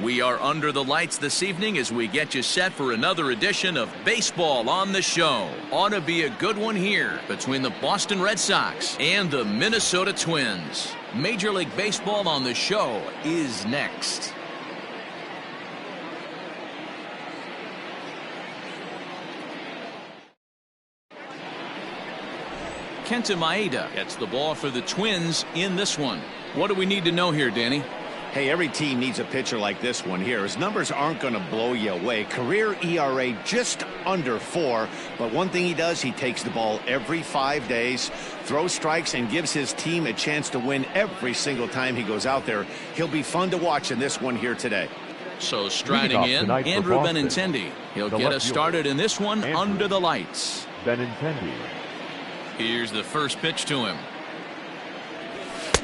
We are under the lights this evening as we get you set for another edition of Baseball on the Show. Ought to be a good one here between the Boston Red Sox and the Minnesota Twins. Major League Baseball on the Show is next. Kenta Maeda gets the ball for the Twins in this one. What do we need to know here, Danny? Hey, every team needs a pitcher like this one here. His numbers aren't going to blow you away. Career ERA just under 4. But one thing he does, he takes the ball every 5 days, throws strikes, and gives his team a chance to win every single time he goes out there. He'll be fun to watch in this one here today. So striding in, Andrew Benintendi. He'll get us started in this one under the lights. Benintendi. Here's the first pitch to him.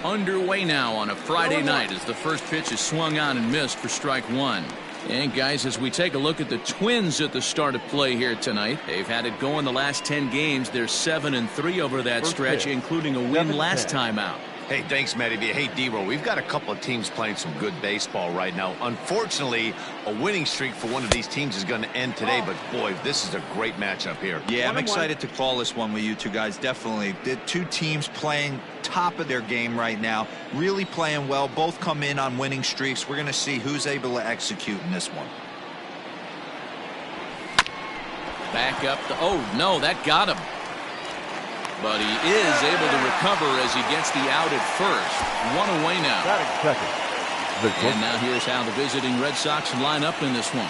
Underway now on a Friday night as the first pitch is swung on and missed for strike one. And guys, as we take a look at the Twins at the start of play here tonight, they've had it going the last 10 games. They're 7-3 over that stretch, including a win last time out. Hey, thanks, Matty. Hey, D-Roll, we've got a couple of teams playing some good baseball right now. Unfortunately, a winning streak for one of these teams is going to end today, but boy, this is a great matchup here. Yeah, I'm excited to call this one with you two guys, definitely. The two teams playing top of their game right now, really playing well, both come in on winning streaks. We're going to see who's able to execute in this one. Back up the, oh no, that got him. But he is able to recover as he gets the out at first. One away now. And now here's how the visiting Red Sox line up in this one.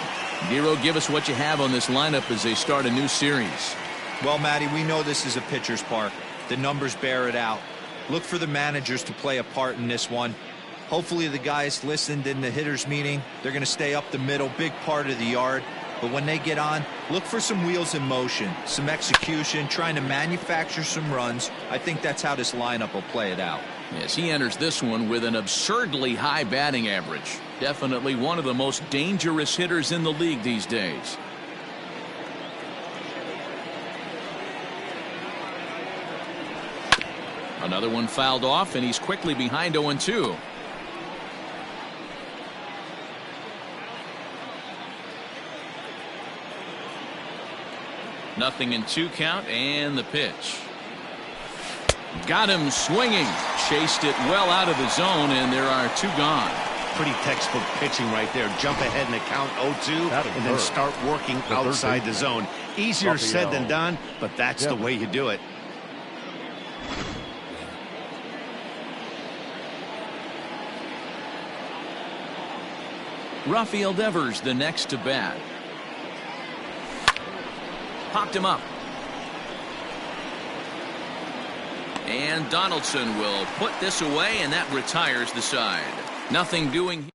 Nero, give us what you have on this lineup as they start a new series. Well, Matty, we know this is a pitcher's park. The numbers bear it out. Look for the managers to play a part in this one. Hopefully the guys listened in the hitters meeting. They're going to stay up the middle, big part of the yard. But when they get on, look for some wheels in motion, some execution, trying to manufacture some runs. I think that's how this lineup will play it out. Yes, he enters this one with an absurdly high batting average. Definitely one of the most dangerous hitters in the league these days. Another one fouled off, and he's quickly behind 0-2. Nothing in 2 count, and the pitch. Got him swinging. Chased it well out of the zone, and there are 2 gone. Pretty textbook pitching right there. Jump ahead in the count 0-2 and then start working outside the zone. Easier said than done, but that's the way you do it. Rafael Devers the next to bat. Popped him up. And Donaldson will put this away, and that retires the side. Nothing doing.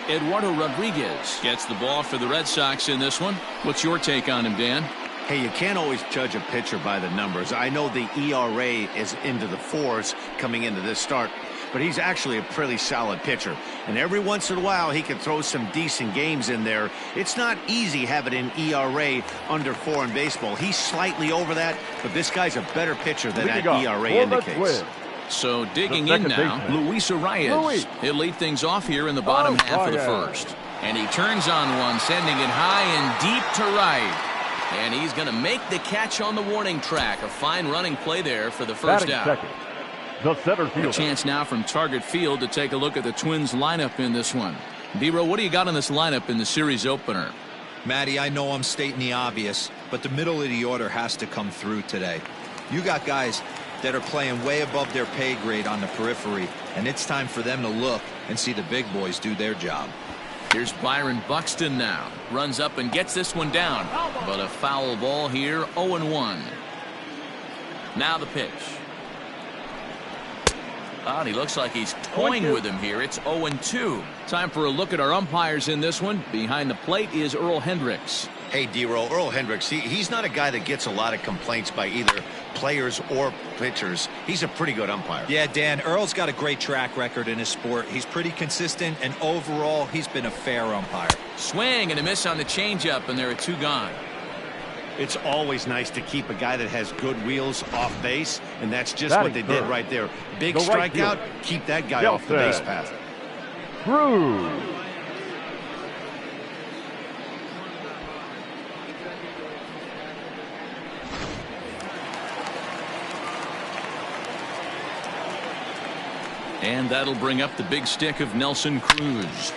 Eduardo Rodriguez gets the ball for the Red Sox in this one. What's your take on him, Dan? Hey, you can't always judge a pitcher by the numbers. I know the ERA is into the 4s coming into this start, but he's actually a pretty solid pitcher. And every once in a while, he can throw some decent games in there. It's not easy having an ERA under 4 in baseball. He's slightly over that, but this guy's a better pitcher than that ERA indicates. So digging in now, Luis Arias. He'll lead things off here in the bottom half of the first. And he turns on one, sending it high and deep to right. And he's going to make the catch on the warning track. A fine running play there for the first out. The center fielder. A chance now from Target Field to take a look at the Twins lineup in this one. D-Row, what do you got in this lineup in the series opener? Matty, I know I'm stating the obvious, but the middle of the order has to come through today. You got guys that are playing way above their pay grade on the periphery, and it's time for them to look and see the big boys do their job. Here's Byron Buxton now. Runs up and gets this one down. But a foul ball here, 0-1. Now the pitch. Oh, he looks like he's toying with him here. It's 0-2. Time for a look at our umpires in this one. Behind the plate is Earl Hendricks. Hey, D-Roll, Earl Hendricks, he's not a guy that gets a lot of complaints by either players or pitchers. He's a pretty good umpire. Yeah, Dan, Earl's got a great track record in his sport. He's pretty consistent, and overall, he's been a fair umpire. Swing and a miss on the changeup, and there are 2 gone. It's always nice to keep a guy that has good wheels off base, and that's just what they did right there. Big strikeout, keep that guy off the base path. Cruz. And that'll bring up the big stick of Nelson Cruz.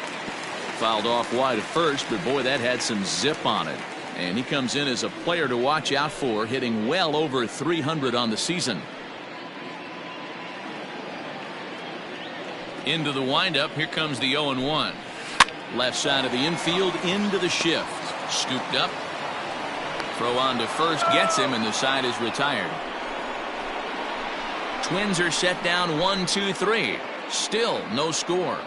Fouled off wide at first, but boy, that had some zip on it. And he comes in as a player to watch out for, hitting well over 300 on the season. Into the windup, here comes the 0-1. Left side of the infield, into the shift. Scooped up. Throw on to first, gets him, and the side is retired. Twins are set down 1-2-3. Still no score.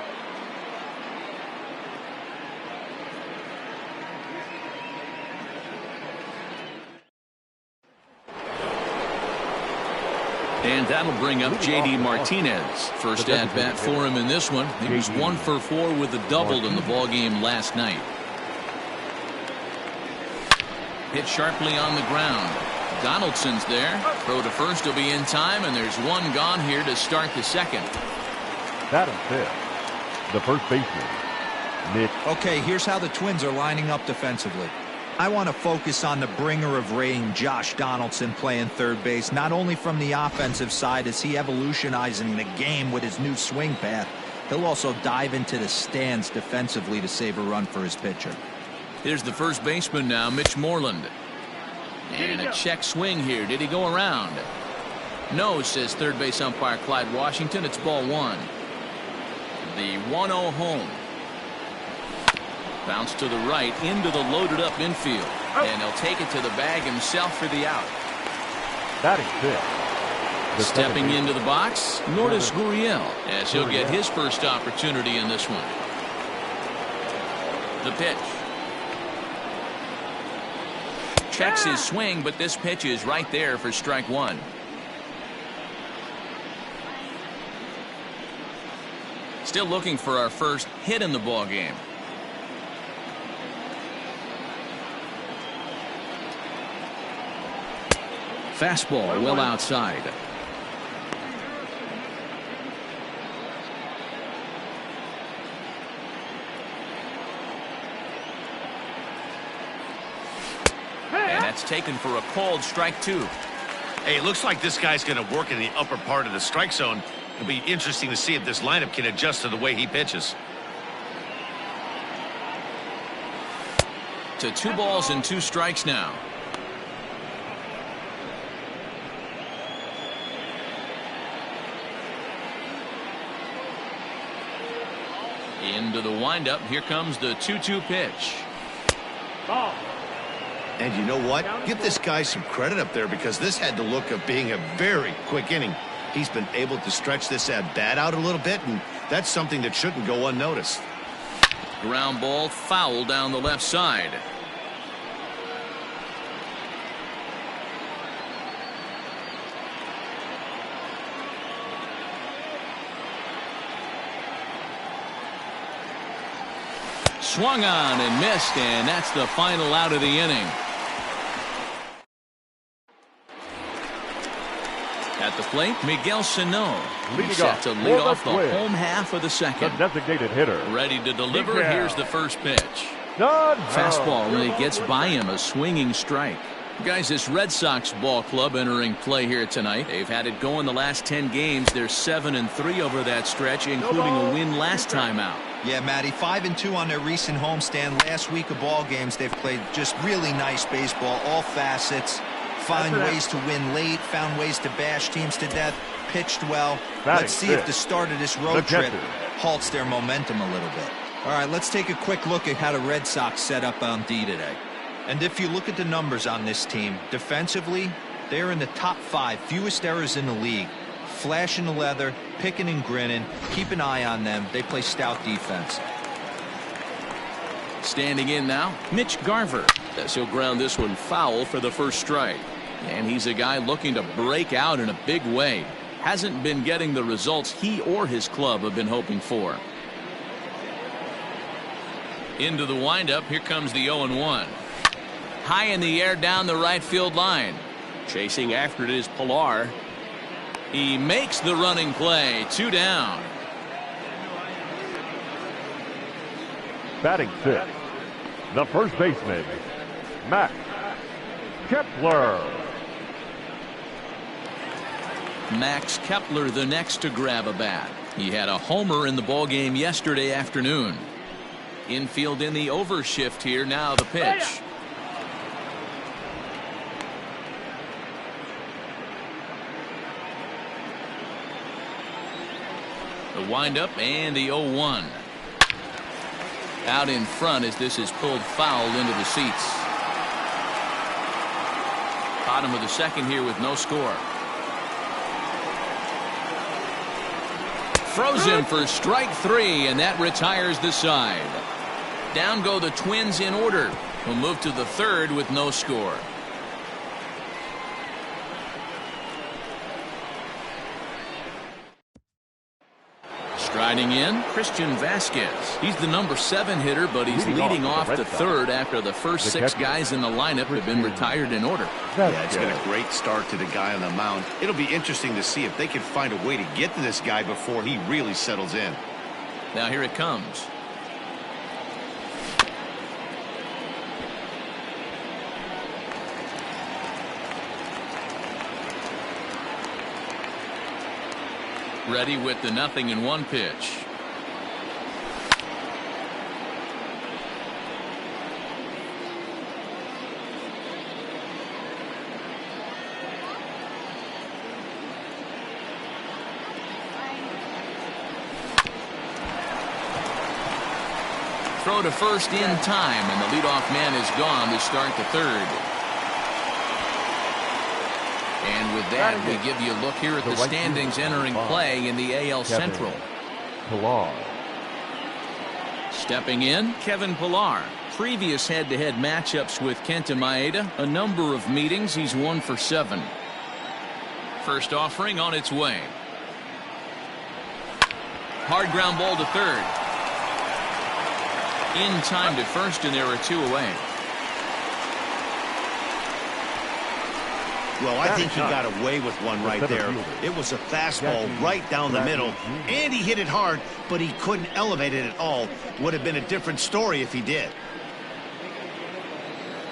And that'll bring up J.D. Martinez. First at bat for him in this one. He was 1 for 4 with a double in the ball game last night. Hit sharply on the ground. Donaldson's there. Throw to first will be in time, and there's one gone here to start the second. Batting fifth, the first baseman, Mitch. Okay, here's how the Twins are lining up defensively. I want to focus on the bringer of rain, Josh Donaldson, playing third base, not only from the offensive side as he evolutionizing the game with his new swing path, he'll also dive into the stands defensively to save a run for his pitcher. Here's the first baseman now, Mitch Moreland. And a check swing here. Did he go around? No, says third base umpire Clyde Washington. It's ball one. The 1-0 home. Bounce to the right into the loaded up infield. And he'll take it to the bag himself for the out. Batting fifth. Stepping into the box, Lourdes Gurriel, as he'll get his first opportunity in this one. The pitch. Checks his swing, but this pitch is right there for strike one. Still looking for our first hit in the ball game. Fastball well outside. And that's taken for a called strike two. Hey, it looks like this guy's going to work in the upper part of the strike zone. It'll be interesting to see if this lineup can adjust to the way he pitches. To 2 balls and 2 strikes now. Into the windup. Here comes the 2-2 pitch. Ball. And you know what? Give this guy some credit up there because this had the look of being a very quick inning. He's been able to stretch this at bat out a little bit, and that's something that shouldn't go unnoticed. Ground ball foul down the left side. Swung on and missed, and that's the final out of the inning. At the plate, Miguel Sano. He's set to lead off the home half of the second. The designated hitter. Ready to deliver. Here's the first pitch. Done. Fastball really gets by him, a swinging strike. Guys, this Red Sox ball club entering play here tonight. They've had it going the last 10 games. They're 7-3 over that stretch, including a win last time out. Yeah, Matty, 5-2 on their recent homestand. Last week of ball games, they've played just really nice baseball, all facets. Find ways to win late, found ways to bash teams to death, pitched well. Let's see if the start of this road trip halts their momentum a little bit. All right, let's take a quick look at how the Red Sox set up on D today. And if you look at the numbers on this team, defensively, they're in the top 5, fewest errors in the league. Flashing the leather, picking and grinning, keep an eye on them. They play stout defense. Standing in now, Mitch Garver, as he'll ground this one foul for the first strike. And he's a guy looking to break out in a big way. Hasn't been getting the results he or his club have been hoping for. Into the windup, here comes the 0-1. High in the air down the right field line. Chasing after it is Pilar. He makes the running play. 2 down. Batting fifth, the first baseman, Max Kepler. Max Kepler, the next to grab a bat. He had a homer in the ballgame yesterday afternoon. Infield in the overshift here. Now the pitch. The windup and the 0-1. Out in front as this is pulled foul into the seats. Bottom of the second here with no score. Throws him for strike three, and that retires the side. Down go the Twins in order. We'll move to the third with no score. Striding in, Christian Vasquez. He's the number 7 hitter, but he's leading off the third after the first 6 guys in the lineup have been retired in order. Yeah, it's been a great start to the guy on the mound. It'll be interesting to see if they can find a way to get to this guy before he really settles in. Now here it comes. Ready with the 0-1 pitch. Throw to first in time, and the leadoff man is gone to start the third. And with that, we give you a look here at the standings entering play in the AL Central. Pillar. Stepping in, Kevin Pillar. Previous head-to-head matchups with Kenta Maeda, a number of meetings. He's 1 for 7. First offering on its way. Hard ground ball to third. In time to first, and there are 2 away. Well, I think he got away with one right there. It was a fastball right down the middle, and he hit it hard, but he couldn't elevate it at all. Would have been a different story if he did.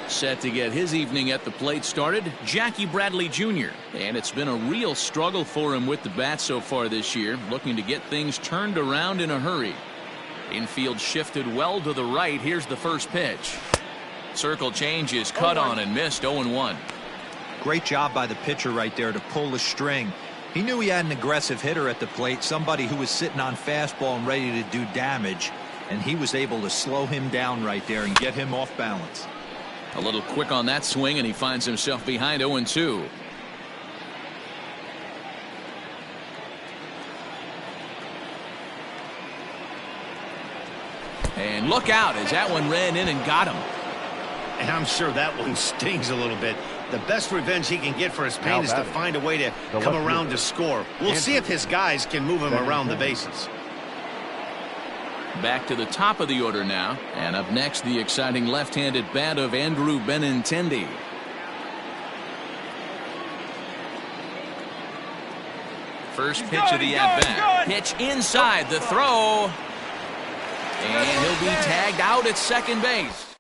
Set to get his evening at the plate started, Jackie Bradley Jr. And it's been a real struggle for him with the bat so far this year, looking to get things turned around in a hurry. Infield shifted well to the right. Here's the first pitch. Circle change is cut on and missed. 0-1. Great job by the pitcher right there to pull the string. He knew he had an aggressive hitter at the plate, somebody who was sitting on fastball and ready to do damage, and he was able to slow him down right there and get him off balance. A little quick on that swing, and he finds himself behind 0-2. And look out as that one ran in and got him. And I'm sure that one stings a little bit. The best revenge he can get for his pain is to find a way to come around to score. We'll see if his guys can move him around the bases. Back to the top of the order now. And up next, the exciting left-handed bat of Andrew Benintendi. First pitch of the at-bat. Pitch inside the throw. And he'll be tagged out at second base.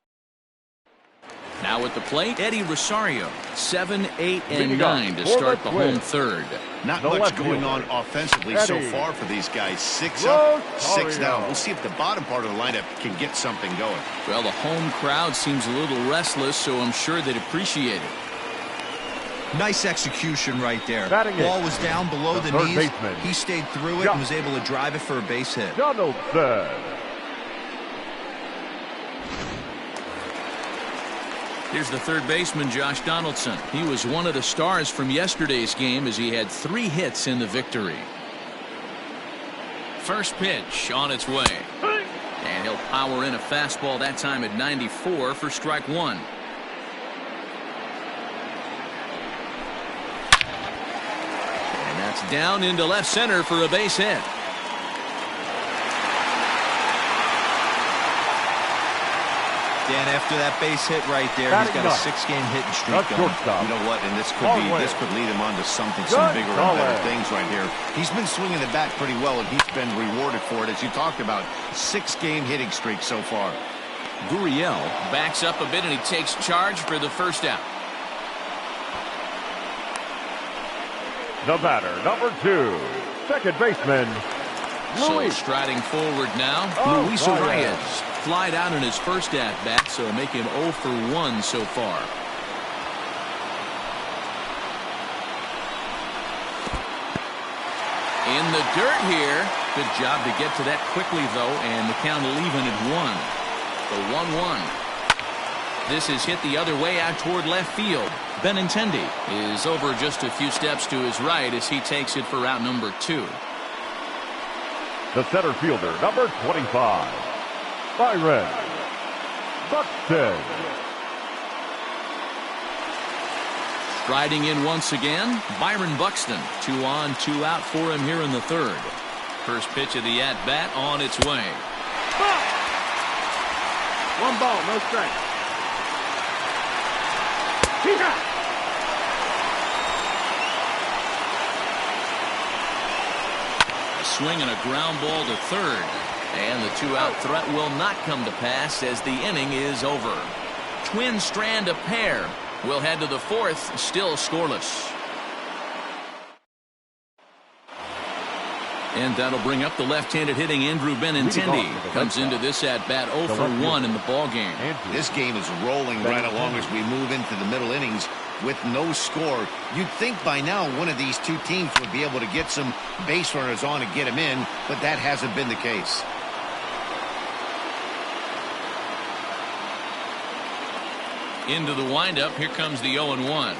Now at the plate, Eddie Rosario. 7, 8, and 9 to start the home third. Not much going on offensively so far for these guys. 6 up, 6 down. We'll see if the bottom part of the lineup can get something going. Well, the home crowd seems a little restless, so I'm sure they'd appreciate it. Nice execution right there. Ball was down below the knees. He stayed through it and was able to drive it for a base hit. Donaldson. Here's the third baseman, Josh Donaldson. He was one of the stars from yesterday's game as he had 3 hits in the victory. First pitch on its way. And he'll power in a fastball that time at 94 for strike 1. And that's down into left center for a base hit. Dan, after that base hit right there, he's got a 6-game hitting streak going. You know what? And this could lead him on to some bigger and better things right here. He's been swinging the bat pretty well, and he's been rewarded for it, as you talked about. 6-game hitting streak so far. Gurriel backs up a bit, and he takes charge for the first out. The batter, number 2, second baseman, So striding forward now, Luis Reyes. Flied out in his first at-bat, so make him 0 for 1 so far. In the dirt here. Good job to get to that quickly, though, and the count will even at 1. The 1-1. This is hit the other way out toward left field. Benintendi is over just a few steps to his right as he takes it for route number 2. The center fielder, number 25, Byron Buxton. Striding in once again, Byron Buxton. 2 on, 2 out for him here in the third. First pitch of the at-bat on its way. 1 ball, no strike. Swing and a ground ball to third. And the 2-out threat will not come to pass as the inning is over. Twins strand a pair. We'll head to the fourth, still scoreless. And that'll bring up the left-handed hitting Andrew Benintendi. Comes into this at-bat 0 for 1 in the ballgame. This game is rolling right along as we move into the middle innings with no score. You'd think by now one of these two teams would be able to get some base runners on and get them in, but that hasn't been the case. Into the windup, here comes the 0-1.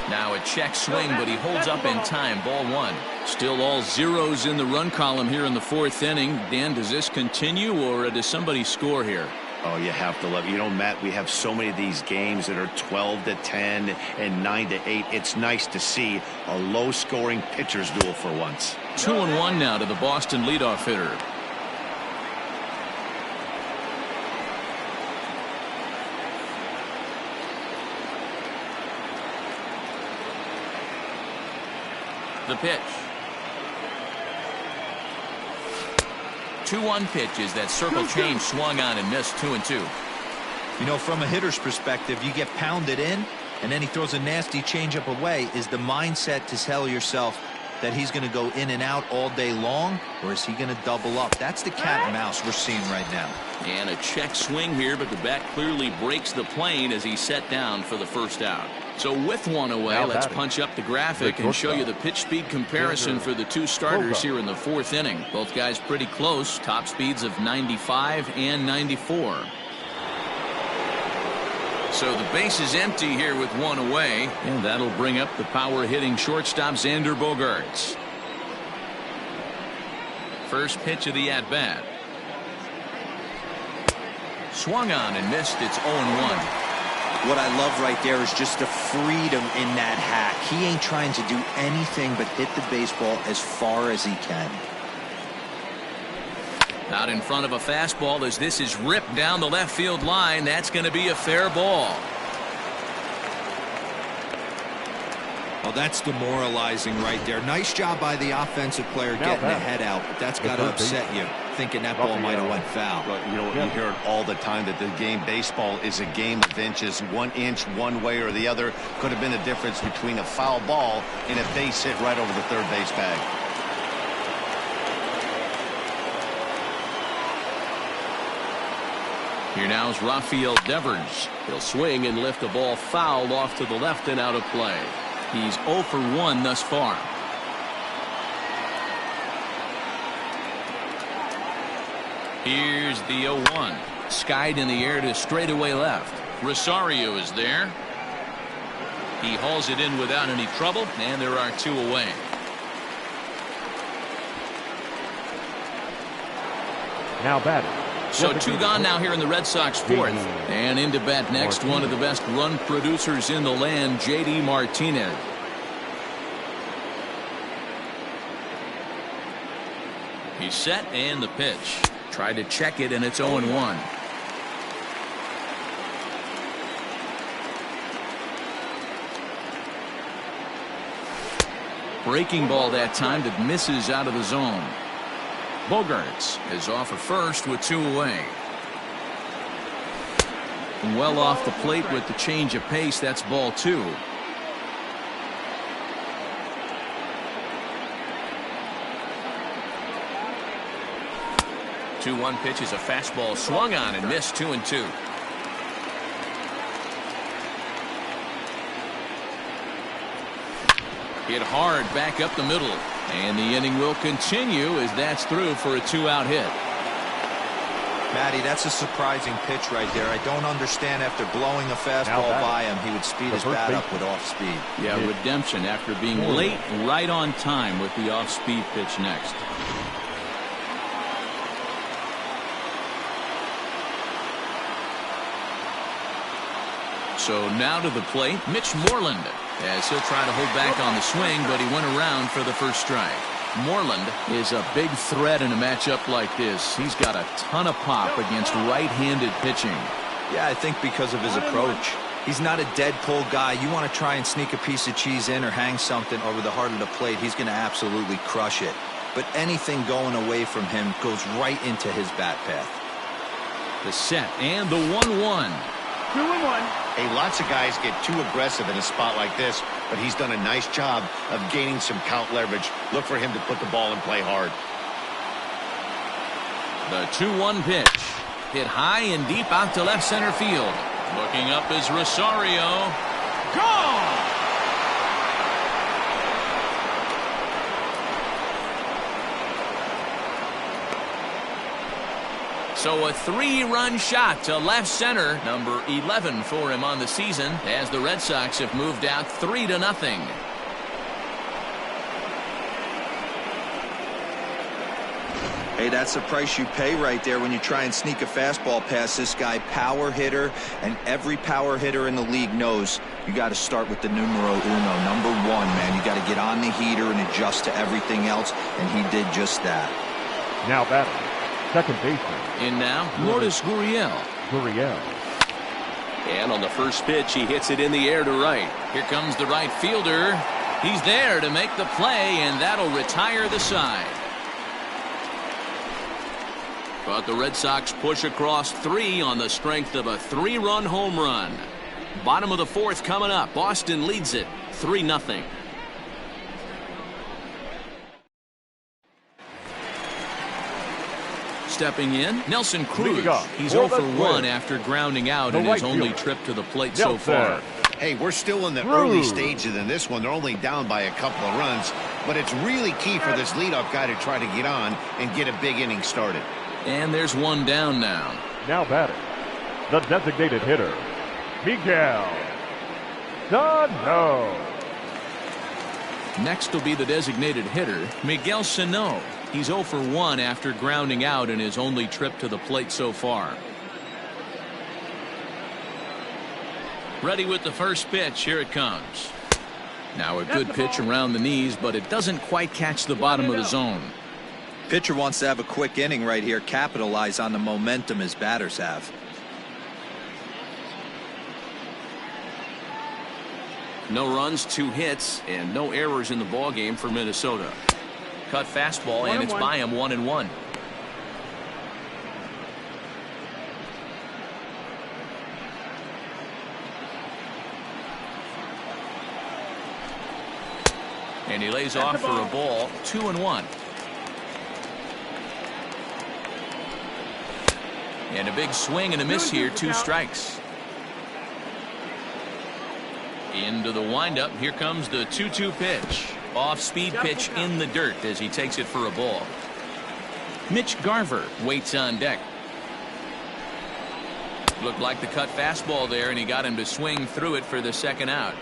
Now a check swing, but he holds up in time. Ball 1. Still all zeros in the run column here in the fourth inning. Dan, does this continue, or does somebody score here? Oh, you have to love it. You know, Matt, we have so many of these games that are 12-10 and 9-8. It's nice to see a low-scoring pitcher's duel for once. 2-1 now to the Boston leadoff hitter. The pitch. 2-1 pitch is that circle change swung on and missed. 2-2. You know, from a hitter's perspective, you get pounded in and then he throws a nasty changeup away. Is the mindset to tell yourself that he's going to go in and out all day long, or is he going to double up? That's the cat and mouse we're seeing right now. And a check swing here, but the bat clearly breaks the plane as he's set down for the first out. So with one away, let's punch up the graphic and show you the pitch speed comparison for the two starters here in the fourth inning. Both guys pretty close, top speeds of 95 and 94. So the base is empty here with one away, and that'll bring up the power hitting shortstop Xander Bogaerts. First pitch of the at-bat. Swung on and missed. It's 0-1. What I love right there is just the freedom in that hack. He ain't trying to do anything but hit the baseball as far as he can. Out in front of a fastball as this is ripped down the left field line. That's going to be a fair ball. Well, that's demoralizing right there. Nice job by the offensive player getting the head out, but that's got to upset you, thinking that ball might have went foul. But, you know, you hear it all the time that the game baseball is a game of inches. 1 inch one way or the other could have been the difference between a foul ball and a base hit right over the third base bag. Here now is Rafael Devers. He'll swing and lift a ball foul off to the left and out of play. He's 0 for 1 thus far. Here's the 0-1. Skied in the air to straightaway left. Rosario is there. He hauls it in without any trouble, and there are 2 away. Now batting. So 2 gone now here in the Red Sox fourth. And into bat next, one of the best run producers in the land, JD Martinez. He's set, and the pitch. Tried to check it, and it's 0-1. Breaking ball that time that misses out of the zone. Bogaerts is off at first with 2 away. Well off the plate with the change of pace. That's ball 2. Two-one pitch is a fastball swung on and missed. 2-2. Hit hard back up the middle, and the inning will continue as that's through for a 2-out hit. Matty, that's a surprising pitch right there. I don't understand, after blowing a fastball by him, he would speed his bat up with off speed. Yeah, redemption after being late, right on time with the off speed pitch next. So now to the plate, Mitch Moreland, as he'll try to hold back on the swing, but he went around for the first strike. Moreland is a big threat in a matchup like this. He's got a ton of pop against right-handed pitching. Yeah, I think because of his approach. He's not a dead pull guy. You want to try and sneak a piece of cheese in or hang something over the heart of the plate, he's going to absolutely crush it. But anything going away from him goes right into his bat path. The set and the 1-1. 2-1. Hey, lots of guys get too aggressive in a spot like this, but he's done a nice job of gaining some count leverage. Look for him to put the ball in play hard. The 2-1 pitch. Hit high and deep out to left center field. Looking up is Rosario. Gone! So a 3-run shot to left center, number 11 for him on the season, as the Red Sox have moved out 3-0. Hey, that's the price you pay right there when you try and sneak a fastball past this guy. Power hitter, and every power hitter in the league knows you got to start with the numero uno, number 1, man. You got to get on the heater and adjust to everything else, and he did just that. Now batting, second baseman. In now, Lourdes Gurriel. And on the first pitch, he hits it in the air to right. Here comes the right fielder. He's there to make the play, and that'll retire the side. But the Red Sox push across 3 on the strength of a 3-run home run. Bottom of the 4th coming up. Boston leads it 3-0. Stepping in, Nelson Cruz. He's 0 for 1 after grounding out in his only trip to the plate so far. Hey, we're still in the early stages in this one. They're only down by a couple of runs, but it's really key for this leadoff guy to try to get on and get a big inning started. And there's one down now. Now batting, the designated hitter, Miguel Sano. Next will be the designated hitter, Miguel Sano. He's 0 for 1 after grounding out in his only trip to the plate so far. Ready with the first pitch. Here it comes. Now a good pitch around the knees, but it doesn't quite catch the bottom of the zone. Pitcher wants to have a quick inning right here, capitalize on the momentum his batters have. No runs, 2 hits, and no errors in the ballgame for Minnesota. Cut fastball, and it's by him 1-1. And he lays off for a ball, 2-1. And a big swing and a miss here, 2 strikes. Into the windup. Here comes the 2-2 pitch. Off-speed pitch in the dirt as he takes it for a ball. Mitch Garver waits on deck. Looked like the cut fastball there, and he got him to swing through it for the second out.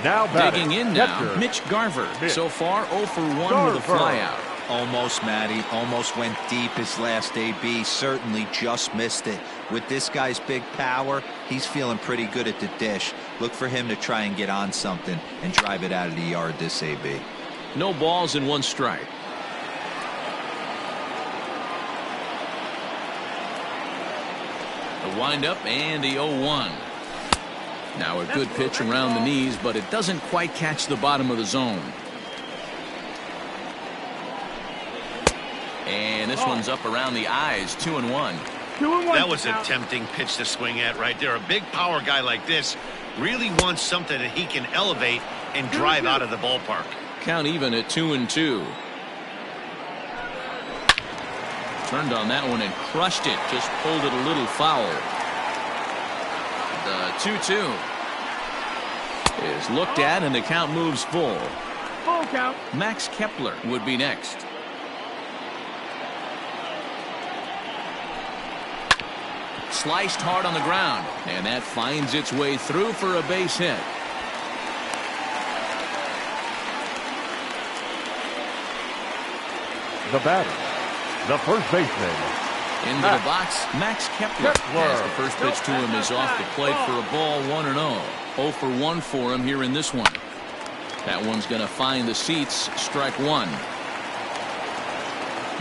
Now digging in now, Mitch Garver. So far 0 for 1 with a flyout. Almost, Matty. Almost went deep his last AB. Certainly just missed it. With this guy's big power, he's feeling pretty good at the dish. Look for him to try and get on something and drive it out of the yard this AB. No balls and 1 strike. The windup and the 0-1. Now a good pitch around the knees, but it doesn't quite catch the bottom of the zone. And this one's up around the eyes, 2-1. That was a tempting pitch to swing at right there. A big power guy like this really wants something that he can elevate and drive out of the ballpark. Count even at 2-2. Turned on that one and crushed it. Just pulled it a little foul. The 2-2 is looked at, and the count moves full. Full count. Max Kepler would be next. Sliced hard on the ground, and that finds its way through for a base hit. The batter, the first baseman. Into the box, Max Kepler. As the first pitch to him is off the plate for a ball, 1-0. 0 for 1 for him here in this one. That one's going to find the seats, strike one.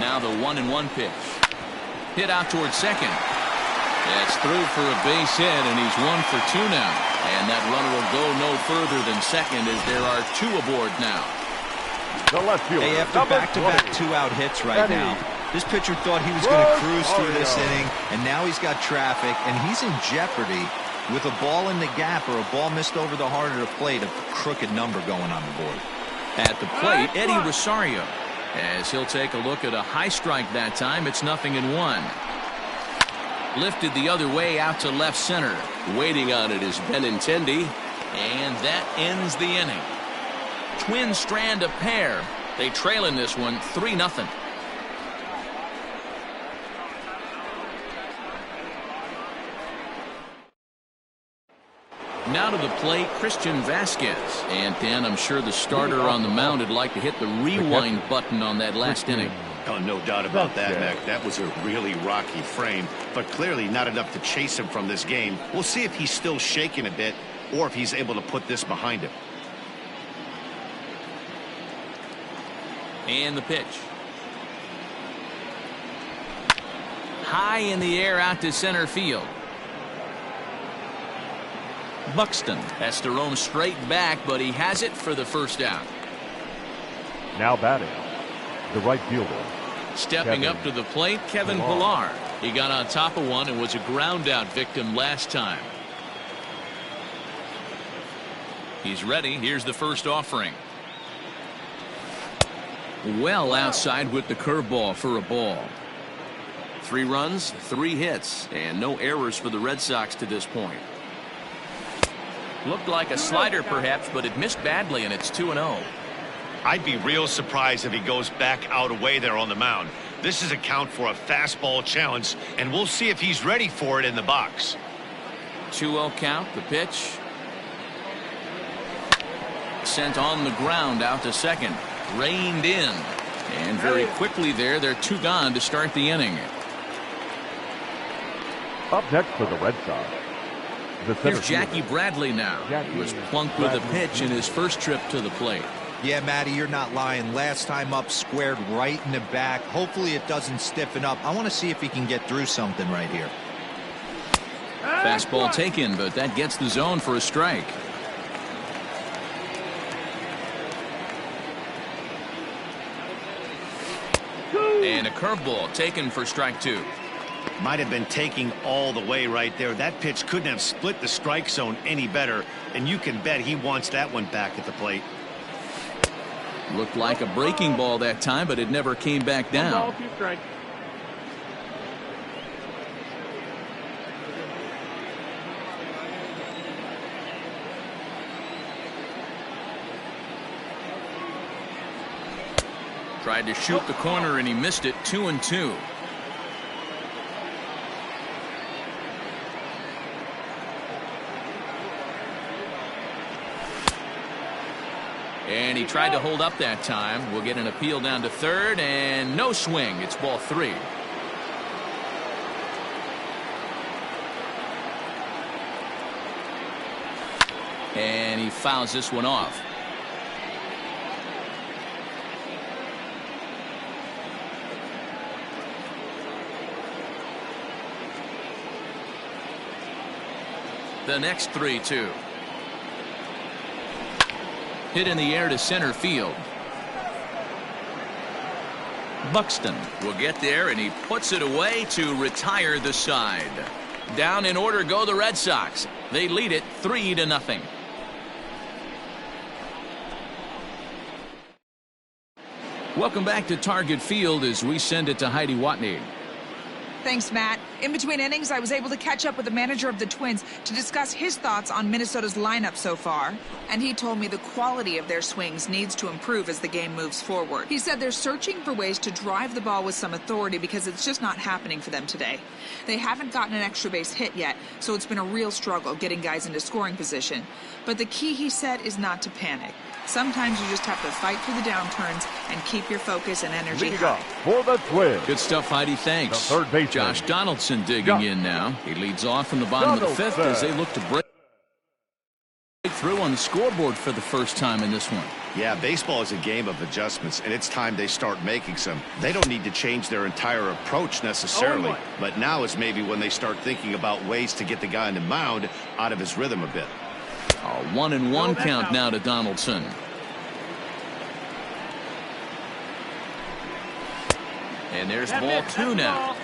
Now the 1-1 pitch. Hit out towards second. That's through for a base hit, and he's 1 for 2 now. And that runner will go no further than second, as there are 2 aboard now. The left fielder. Hey, after back-to-back 2-out hits right now, this pitcher thought he was going to cruise through this inning, and now he's got traffic, and he's in jeopardy with a ball in the gap or a ball missed over the heart of the plate, a crooked number going on the board. At the plate, Eddie Rosario, as he'll take a look at a high strike that time. It's 0-1. Lifted the other way out to left center. Waiting on it is Benintendi, and that ends the inning. Twin strand a pair. They trail in this one 3-0. Now to the plate, Christian Vasquez. And Dan, I'm sure the starter on the mound would like to hit the rewind button on that last inning. Oh, no doubt about that, Mac. That was a really rocky frame, but clearly not enough to chase him from this game. We'll see if he's still shaking a bit or if he's able to put this behind him. And the pitch. High in the air out to center field. Buxton has to roam straight back, but he has it for the first out. Now batting, the right fielder. Stepping up to the plate, Kevin Pillar. He got on top of one and was a ground out victim last time. He's ready. Here's the first offering. Well outside with the curveball for a ball. 3 runs, 3 hits, and no errors for the Red Sox to this point. Looked like a slider perhaps, but it missed badly, and it's 2-0. I'd be real surprised if he goes back out away there on the mound. This is a count for a fastball challenge, and we'll see if he's ready for it in the box. 2-0 count, the pitch. Sent on the ground out to second. Reined in. And very quickly there, they're 2 gone to start the inning. Up next for the Red Sox. Here's Jackie Bradley now. He was plunked with a pitch in his first trip to the plate. Yeah, Matty, you're not lying. Last time up, squared right in the back. Hopefully it doesn't stiffen up. I want to see if he can get through something right here. Fastball taken, but that gets the zone for a strike. And a curveball taken for strike 2. Might have been taking all the way right there. That pitch couldn't have split the strike zone any better, and you can bet he wants that one back at the plate. Looked like a breaking ball that time, but it never came back down. 1 ball, 2 strikes. Tried to shoot the corner and he missed it. 2-2. And he tried to hold up that time. We'll get an appeal down to third, and no swing. It's ball 3. And he fouls this one off. The next 3-2. Hit in the air to center field. Buxton will get there, and he puts it away to retire the side. Down in order go the Red Sox. They lead it 3-0. Welcome back to Target Field as we send it to Heidi Watney. Thanks, Matt. In between innings, I was able to catch up with the manager of the Twins to discuss his thoughts on Minnesota's lineup so far. And he told me the quality of their swings needs to improve as the game moves forward. He said they're searching for ways to drive the ball with some authority because it's just not happening for them today. They haven't gotten an extra base hit yet, so it's been a real struggle getting guys into scoring position. But the key, he said, is not to panic. Sometimes you just have to fight through the downturns and keep your focus and energy high. For the Twins. Good stuff, Heidi. Thanks. The third baseman, Josh Donaldson digging in now. He leads off from the bottom of the fifth as they look to break through on the scoreboard for the first time in this one. Yeah, baseball is a game of adjustments, and it's time they start making some. They don't need to change their entire approach necessarily, but now is maybe when they start thinking about ways to get the guy on the mound out of his rhythm a bit. A 1-1 count now to Donaldson. And there's ball 2 now.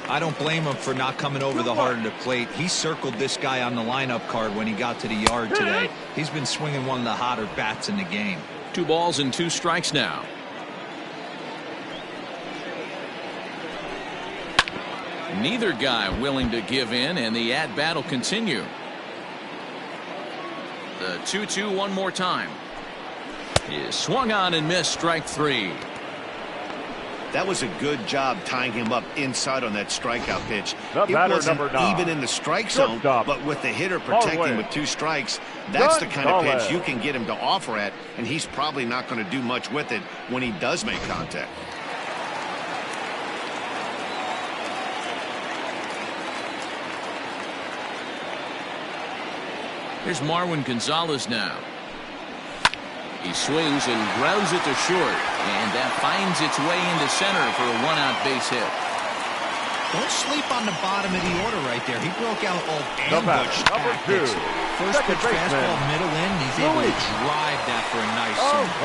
I don't blame him for not coming over the heart of the plate. He circled this guy on the lineup card when he got to the yard today. He's been swinging one of the hotter bats in the game. 2 balls and 2 strikes now. Neither guy willing to give in, and the at-bat will continue. The 2-2 one more time. Is swung on and missed, strike 3. That was a good job tying him up inside on that strikeout pitch. The batter, wasn't number 9. even in the strike zone, but with the hitter protecting with 2 strikes, that's the kind of pitch you can get him to offer at, and he's probably not going to do much with it when he does make contact. Here's Marwin Gonzalez now. He swings and grounds it to short, and that finds its way into center for a 1-out base hit. Don't sleep on the bottom of the order right there. He broke out all ambush Number 2. First pitch fastball, middle in. He's able to drive that for a nice single.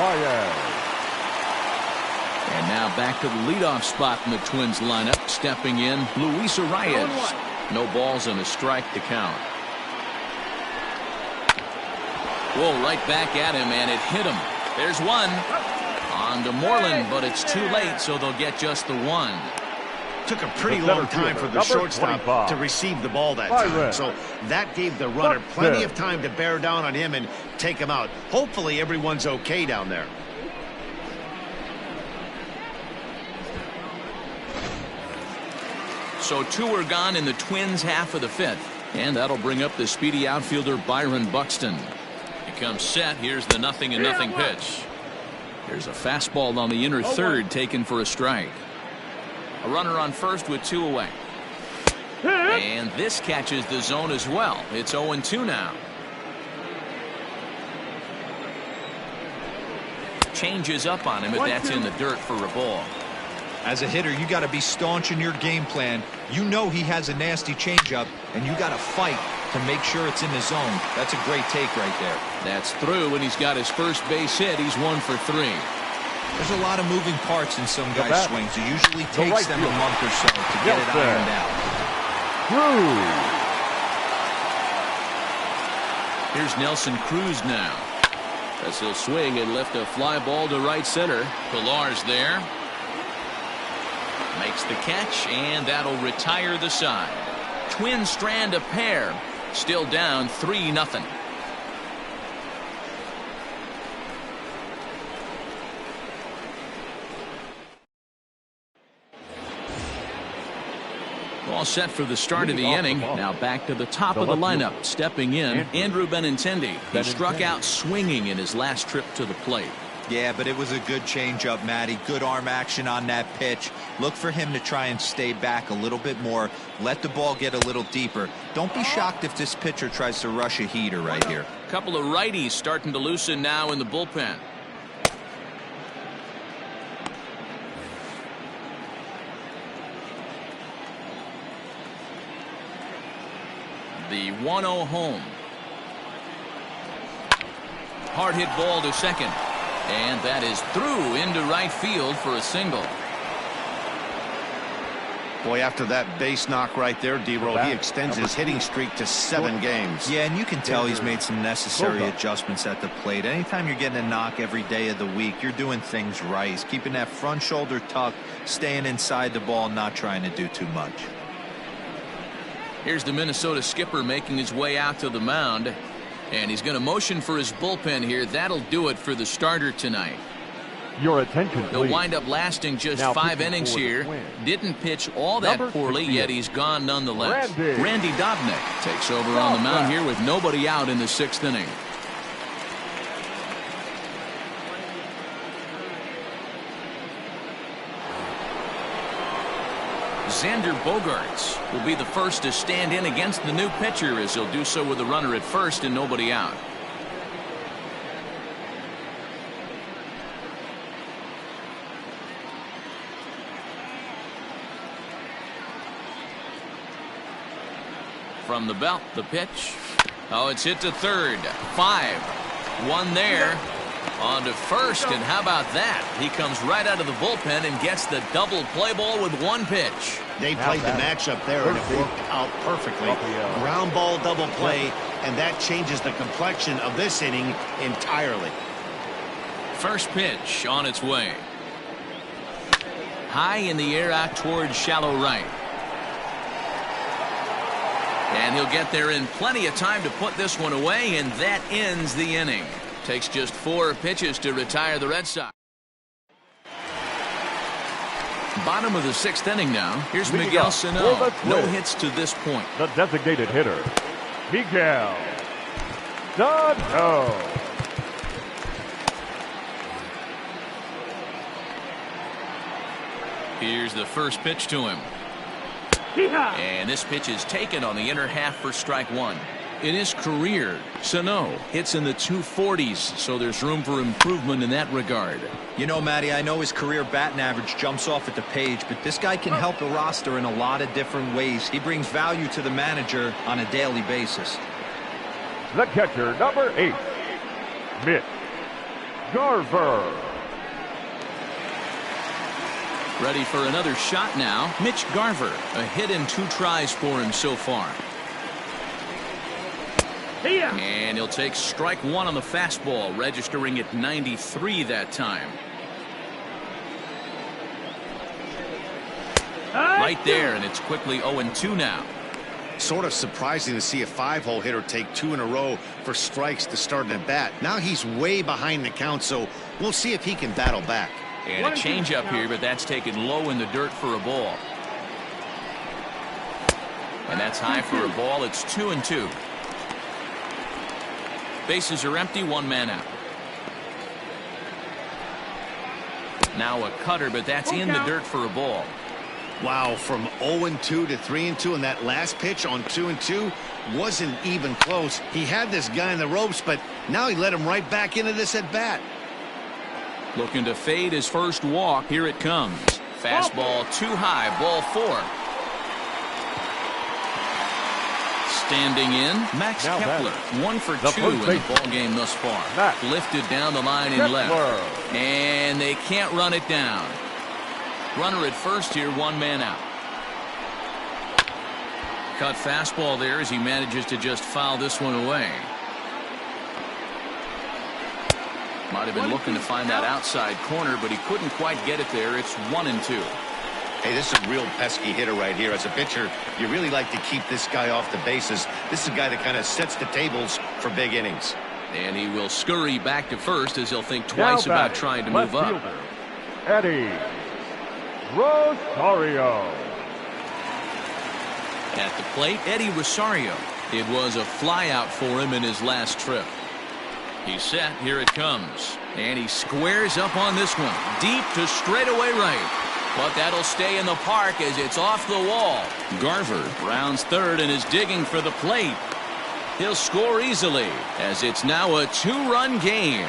And now back to the leadoff spot in the Twins lineup. Stepping in, Luis Arias. No balls and a strike to count. Whoa, right back at him, and it hit him. There's one. On to Moreland, but it's too late, so they'll get just the 1. Took a pretty long time for the shortstop to receive the ball that time, so that gave the runner plenty of time to bear down on him and take him out. Hopefully everyone's okay down there. So 2 are gone in the Twins' half of the 5th, and that'll bring up the speedy outfielder Byron Buxton. He comes set. Here's the 0-0 pitch. Here's a fastball on the inner third taken for a strike. A runner on first with 2 away. And this catches the zone as well. It's 0-2 now. Changes up on him if that's in the dirt for a ball. As a hitter, you got to be staunch in your game plan. You know he has a nasty changeup, and you got to fight to make sure it's in the zone. That's a great take right there. That's through, and he's got his first base hit. He's 1 for 3. There's a lot of moving parts in some guys' swings. It usually takes them a month or so to get it ironed out. Here's Nelson Cruz now. As he'll swing and lift a fly ball to right center. Pilar's there. Makes the catch, and that'll retire the side. Twins strand a pair. Still down 3-0. All set for the start of the inning. Now back to the top of the lineup. Stepping in, Andrew Benintendi. He struck out swinging in his last trip to the plate. Yeah, but it was a good changeup, Matty. Good arm action on that pitch. Look for him to try and stay back a little bit more. Let the ball get a little deeper. Don't be shocked if this pitcher tries to rush a heater right here. A couple of righties starting to loosen now in the bullpen. The 1-0 home. Hard hit ball to second. And that is through into right field for a single. Boy, after that base knock right there, D-Roll, he extends his hitting streak to 7 games. Yeah, and you can tell he's made some necessary adjustments at the plate. Anytime you're getting a knock every day of the week, you're doing things right. He's keeping that front shoulder tucked, staying inside the ball, not trying to do too much. Here's the Minnesota skipper making his way out to the mound. And he's going to motion for his bullpen here. That'll do it for the starter tonight. Your attention, please. He'll wind up lasting just 5 innings here. Didn't pitch all that poorly, yet he's gone nonetheless. Randy Dobnak takes over on the mound here with nobody out in the 6th inning. Xander Bogaerts will be the first to stand in against the new pitcher, as he'll do so with a runner at first and nobody out. From the belt, the pitch. Oh, it's hit to third. 5-1 there. On to first, and how about that? He comes right out of the bullpen and gets the double play ball with 1 pitch. They played the matchup there, and it worked out perfectly. Ground ball double play, and that changes the complexion of this inning entirely. First pitch on its way. High in the air out towards shallow right. And he'll get there in plenty of time to put this one away, and that ends the inning. Takes just 4 pitches to retire the Red Sox. Bottom of the 6th inning now. Here's Miguel Sano. No hits to this point. The designated hitter, Miguel Sano. Here's the first pitch to him. And this pitch is taken on the inner half for strike 1. In his career, Sano hits in the 240s, so there's room for improvement in that regard. You know, Matty, I know his career batting average jumps off at the page, but this guy can help the roster in a lot of different ways. He brings value to the manager on a daily basis. The catcher, number 8, Mitch Garver. Ready for another shot now. Mitch Garver, a hit in 2 tries for him so far. And he'll take strike 1 on the fastball, registering at 93 that time. Right there, and it's quickly 0-2 now. Sort of surprising to see a 5-hole hitter take 2 in a row for strikes to start an at-bat. Now he's way behind the count, so we'll see if he can battle back. And a changeup here, but that's taken low in the dirt for a ball. And that's high for a ball. It's 2-2. Bases are empty, 1 man out. Now a cutter, but that's in the dirt for a ball. Wow, from 0-2 to 3-2, and that last pitch on 2-2 wasn't even close. He had this guy in the ropes, but now he let him right back into this at bat. Looking to fade his first walk. Here it comes. Fastball too high, ball 4. Standing in, Max Kepler, 1 for 2 in the ball game thus far. Lifted down the line in left, and they can't run it down. Runner at first here, 1 man out. Cut fastball there as he manages to just foul this one away. Might have been looking to find that outside corner, but he couldn't quite get it there. It's 1-2. Hey, this is a real pesky hitter right here. As a pitcher, you really like to keep this guy off the bases. This is a guy that kind of sets the tables for big innings. And he will scurry back to first as he'll think twice about trying to move up. Eddie Rosario. At the plate, Eddie Rosario. It was a flyout for him in his last trip. He's set. Here it comes. And he squares up on this one. Deep to straightaway right. But that'll stay in the park as it's off the wall. Garver rounds third and is digging for the plate. He'll score easily as it's now a 2-run game.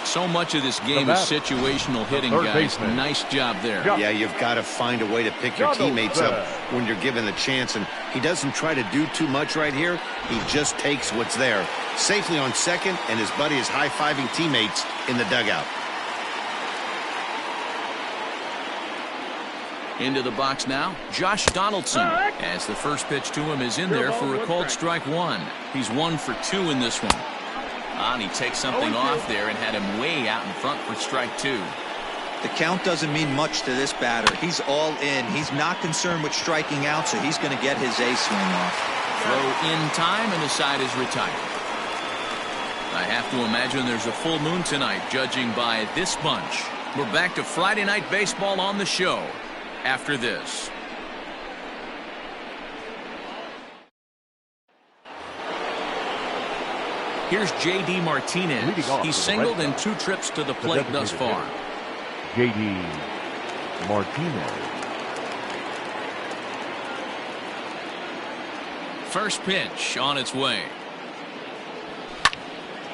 So much of this game is situational hitting, guys. Nice job there. Yeah, you've got to find a way to pick your teammates up when you're given the chance, and he doesn't try to do too much right here. He just takes what's there. Safely on second, and his buddy is high-fiving teammates in the dugout. Into the box now, Josh Donaldson, as the first pitch to him is in there for a called strike one. He's 1 for 2 in this one. And he takes something off there and had him way out in front for strike 2. The count doesn't mean much to this batter. He's all in. He's not concerned with striking out, so he's going to get his A swing off. Throw in time, and the side is retired. I have to imagine there's a full moon tonight, judging by this bunch. We're back to Friday Night Baseball on the show after this. Here's J.D. Martinez. He's singled in 2 trips to the plate thus far. J.D. Martinez. First pitch on its way.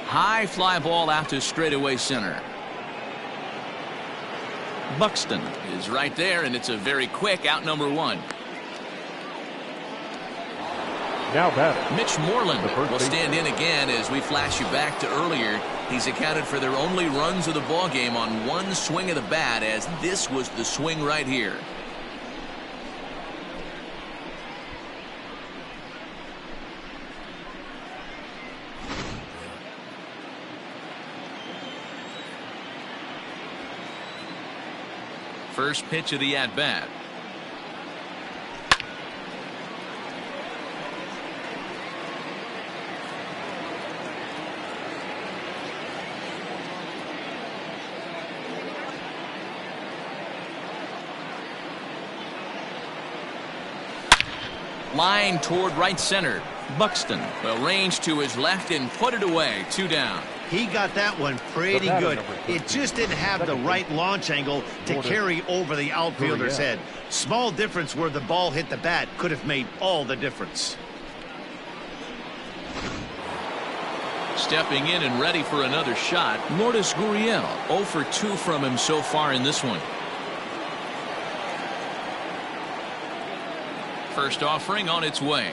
High fly ball out to straightaway center. Buxton is right there, and it's a very quick out number 1. Now batter, Mitch Moreland will stand in again as we flash you back to earlier. He's accounted for their only runs of the ball game on 1 swing of the bat, as this was the swing right here. First pitch of the at-bat. Line toward right center. Buxton will range to his left and put it away. 2 down. He got that one pretty good. It just didn't have the right launch angle to carry over the outfielder's head. Small difference where the ball hit the bat could have made all the difference. Stepping in and ready for another shot, Lourdes Gurriel. 0 for 2 from him so far in this one. First offering on its way.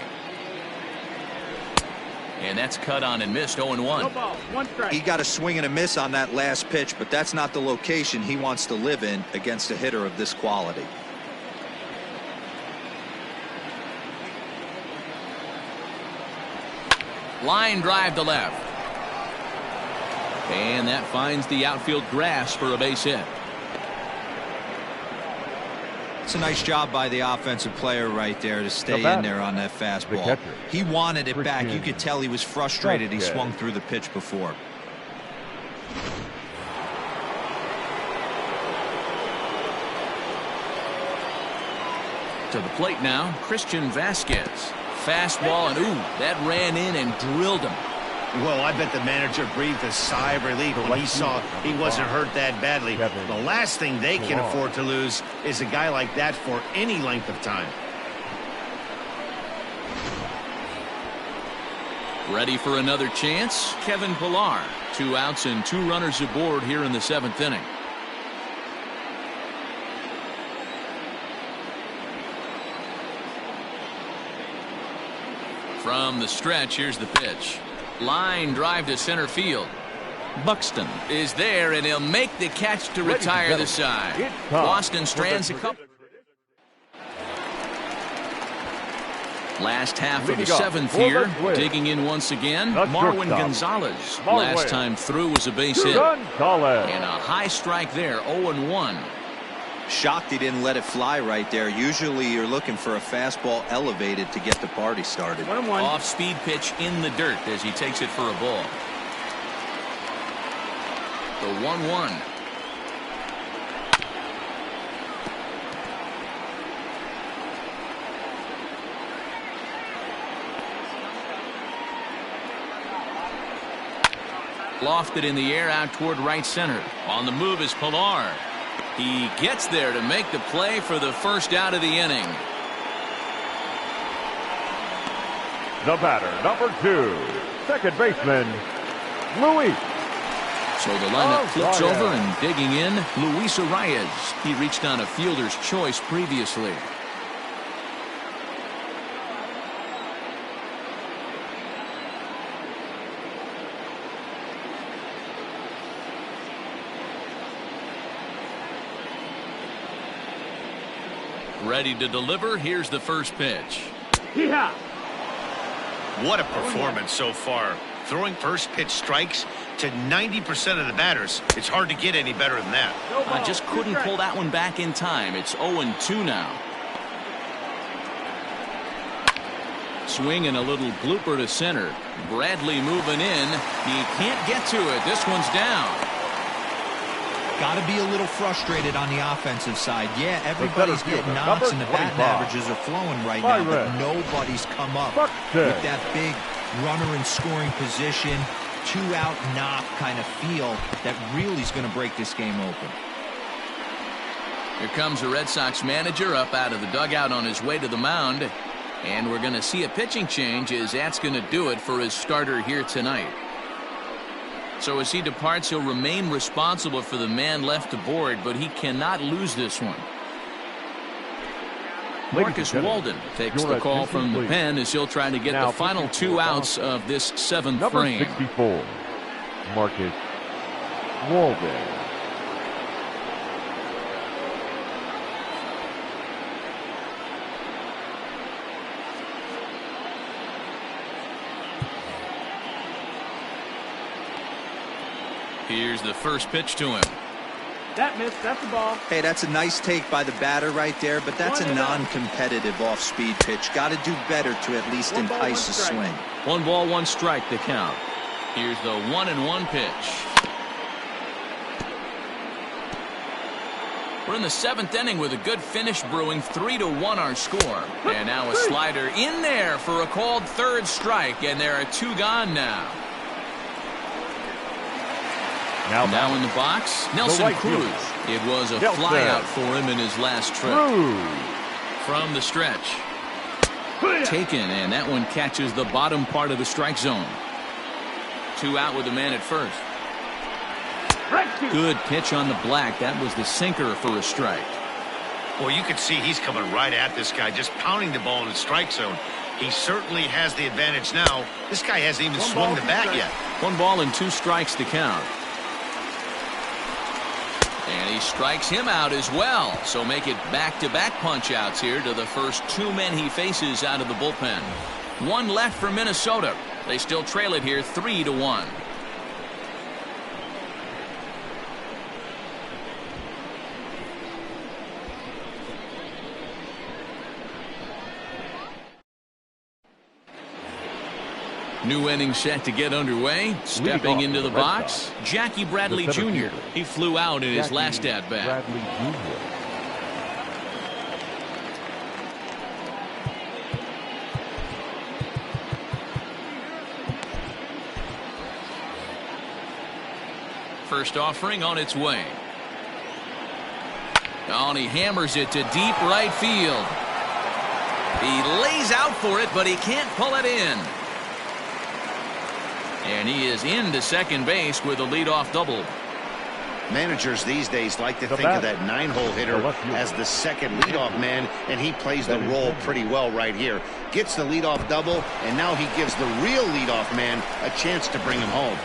And that's cut on and missed. 0-1. He got a swing and a miss on that last pitch, but that's not the location he wants to live in against a hitter of this quality. Line drive to left. And that finds the outfield grass for a base hit. It's a nice job by the offensive player right there to stay in there on that fastball. He wanted it back. You could tell he was frustrated. He swung through the pitch before. To the plate now, Christian Vasquez. Fastball, and ooh, that ran in and drilled him. Well, I bet the manager breathed a sigh of relief when he saw he wasn't hurt that badly. The last thing they can afford to lose is a guy like that for any length of time. Ready for another chance? Kevin Pillar. 2 outs and 2 runners aboard here in the 7th inning. From the stretch, here's the pitch. Line drive to center field. Buxton is there, and he'll make the catch to retire the side. Boston strands a couple. Last half of the 7th here. Digging in once again, Marwin Gonzalez. Last time through was a base hit. And a high strike there, 0-1. Shocked he didn't let it fly right there. Usually you're looking for a fastball elevated to get the party started. Off-speed pitch in the dirt as he takes it for a ball. The 1-1. Lofted in the air out toward right center. On the move is Pillar. He gets there to make the play for the first out of the inning. The batter, number 2, second baseman, Luis So the lineup flips over and digging in, Luis Arias. He reached on a fielder's choice previously. Ready to deliver. Here's the first pitch. Yeah. What a performance so far. Throwing first pitch strikes to 90% of the batters. It's hard to get any better than that. I just couldn't pull that one back in time. It's 0-2 now. Swing and a little blooper to center. Bradley moving in. He can't get to it. This one's down. Got to be a little frustrated on the offensive side. Yeah, everybody's getting knocks and the batting averages are flowing right now, but nobody's come up with that big runner in scoring position, 2-out knock kind of feel that really is going to break this game open. Here comes the Red Sox manager up out of the dugout on his way to the mound. And we're going to see a pitching change as that's going to do it for his starter here tonight. So as he departs, he'll remain responsible for the man left aboard, but he cannot lose this one. Marcus Walden takes the call from the pen as he'll try to get the final 2 outs of this 7th frame. Number 64, Marcus Walden. Here's the first pitch to him. That missed. That's the ball. Hey, that's a nice take by the batter right there, but that's a non-competitive off-speed pitch. Got to do better to at least entice a swing. 1 ball, 1 strike the count. Here's the 1-1 pitch. We're in the 7th inning with a good finish brewing. 3-1 our score. And now a slider in there for a called 3rd strike, and there are 2 gone now. Now in the box, Nelson Cruz. It was a flyout for him in his last trip. From the stretch. Taken, and that one catches the bottom part of the strike zone. 2 out with the man at first. Good pitch on the black. That was the sinker for a strike. Well, you can see he's coming right at this guy, just pounding the ball in the strike zone. He certainly has the advantage now. This guy hasn't even swung the bat yet. 1 ball and 2 strikes to count. And he strikes him out as well. So make it back-to-back punch-outs here to the first 2 men he faces out of the bullpen. 1 left for Minnesota. They still trail it here 3-1. New inning set to get underway. Stepping into the box, Jackie Bradley Jr. He flew out in his last at-bat. First offering on its way. Oh, and he hammers it to deep right field. He lays out for it, but he can't pull it in. And he is into second base with a leadoff double. Managers these days like to think of that 9-hole hitter as the second leadoff man, and he plays the role pretty well right here. Gets the leadoff double, and now he gives the real leadoff man a chance to bring him home.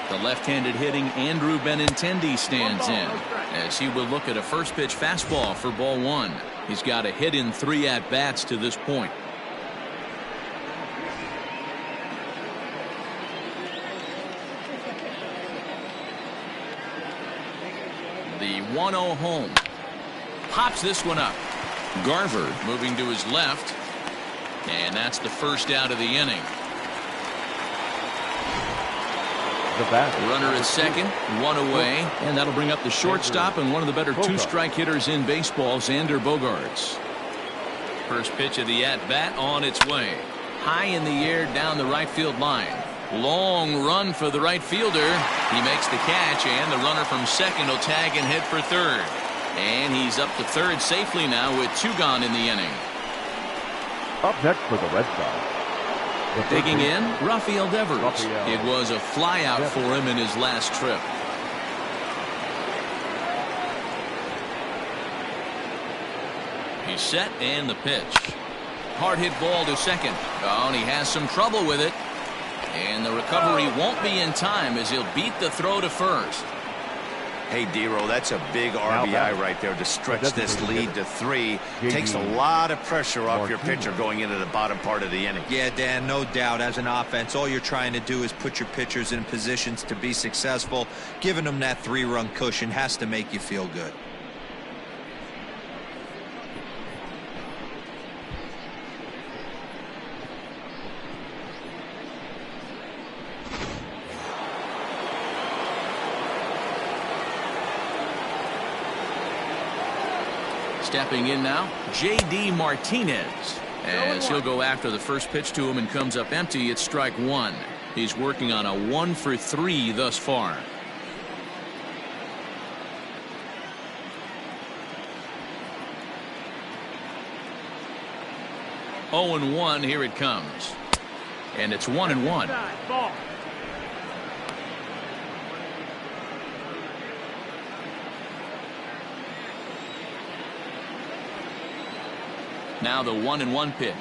The left-handed hitting Andrew Benintendi stands in as he will look at a first pitch fastball for ball 1. He's got a hit in 3 at-bats to this point. The 1-0 home. Pops this one up. Garver moving to his left. And that's the first out of the inning. Runner at second, 1 away, and that'll bring up the shortstop and one of the better 2-strike hitters in baseball, Xander Bogaerts. First pitch of the at-bat on its way. High in the air down the right field line. Long run for the right fielder. He makes the catch, and the runner from second will tag and hit for third. And he's up to third safely now with 2 gone in the inning. Up next for the Red Sox. Digging in, Rafael Devers. It was a flyout for him in his last trip. He's set and the pitch. Hard hit ball to second. Oh, and he has some trouble with it. And the recovery won't be in time as he'll beat the throw to first. Hey, D-Roll, that's a big RBI right there to stretch this lead to 3. Takes a lot of pressure off your pitcher going into the bottom part of the inning. Yeah, Dan, no doubt. As an offense, all you're trying to do is put your pitchers in positions to be successful. Giving them that 3-run cushion has to make you feel good. Stepping in now, J.D. Martinez. As he'll go after the first pitch to him and comes up empty, it's strike 1. He's working on a 1 for 3 thus far. Oh and 1, here it comes. And it's 1-1. Ball. Now the 1-1 pitch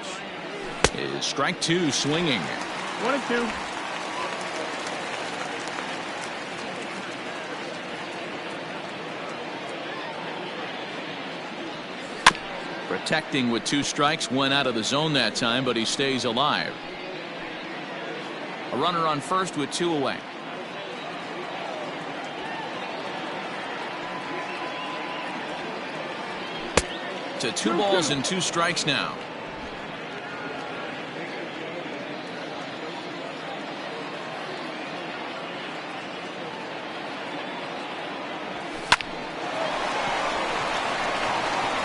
is strike 2 swinging. 1-2. Protecting with 2 strikes, went out of the zone that time, but he stays alive. A runner on first with 2 away. To 2 balls and 2 strikes now.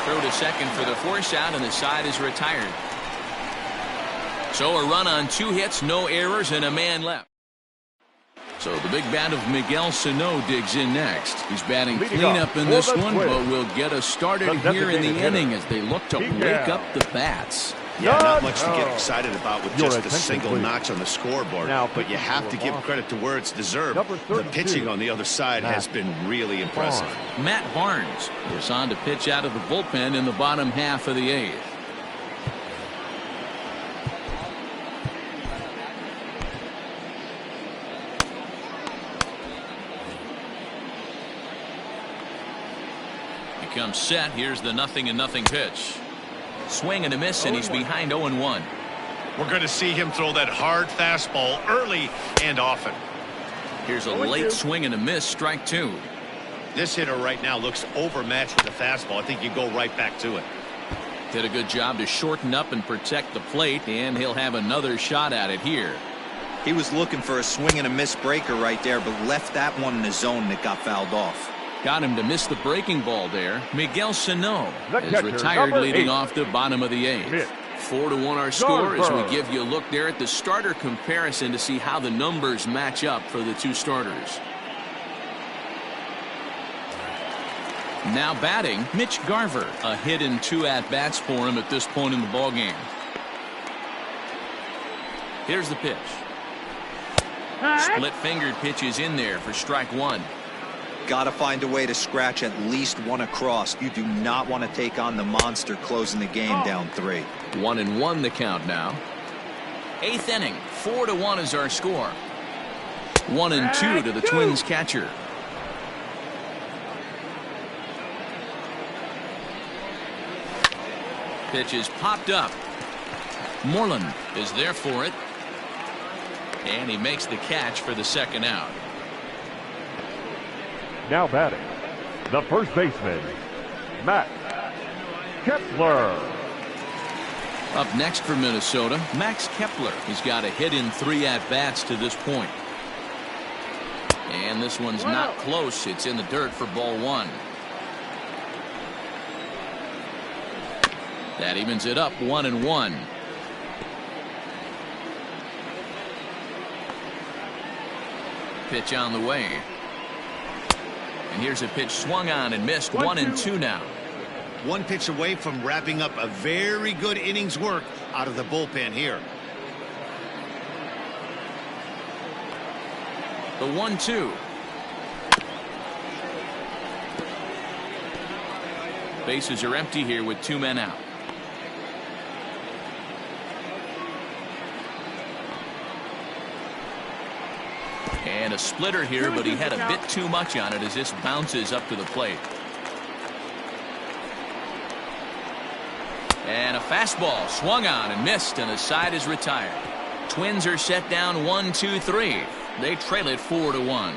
Throw to second for the force out, and the side is retired. So a run on 2 hits, no errors, and a man left. So the big bat of Miguel Sano digs in next. He's batting cleanup in this one, but will get us started here in the inning as they look to wake up the bats. Yeah, not much to get excited about with just a single notch on the scoreboard. But you have to give credit to where it's deserved. The pitching on the other side has been really impressive. Matt Barnes is on to pitch out of the bullpen in the bottom half of the 8th. Comes set. Here's the 0-0 pitch. Swing and a miss, and he's behind 0-1. We're going to see him throw that hard fastball early and often. Here's a late swing and a miss, strike 2. This hitter right now looks overmatched with the fastball. I think you go right back to it. Did a good job to shorten up and protect the plate, and he'll have another shot at it here. He was looking for a swing and a miss breaker right there, but left that one in the zone that got fouled off. Got him to miss the breaking ball there. Miguel Sano is retired, leading off the bottom of the 8th. 4-1 our score as we give you a look there at the starter comparison to see how the numbers match up for the 2 starters. Now batting, Mitch Garver. A hit and 2 at-bats for him at this point in the ballgame. Here's the pitch. Split-fingered pitch is in there for strike 1. Got to find a way to scratch at least 1 across. You do not want to take on the monster closing the game down 3. 1-1 the count now. 8th inning, 4-1 is our score. 1-2 to the Twins catcher. Pitch is popped up. Moreland is there for it. And he makes the catch for the 2nd out. Now batting, the first baseman, Matt Kepler. Up next for Minnesota, Max Kepler. He's got a hit in 3 at-bats to this point. And this one's not close. It's in the dirt for ball 1. That evens it up 1-1. Pitch on the way. And here's a pitch swung on and missed. 1-2 now. one pitch away from wrapping up a very good innings work out of the bullpen here. The 1-2. Bases are empty here with 2 men out. And a splitter here, but he had a bit too much on it as this bounces up to the plate. And a fastball swung on and missed, and the side is retired. Twins are set down 1-2-3. They trail it 4-1.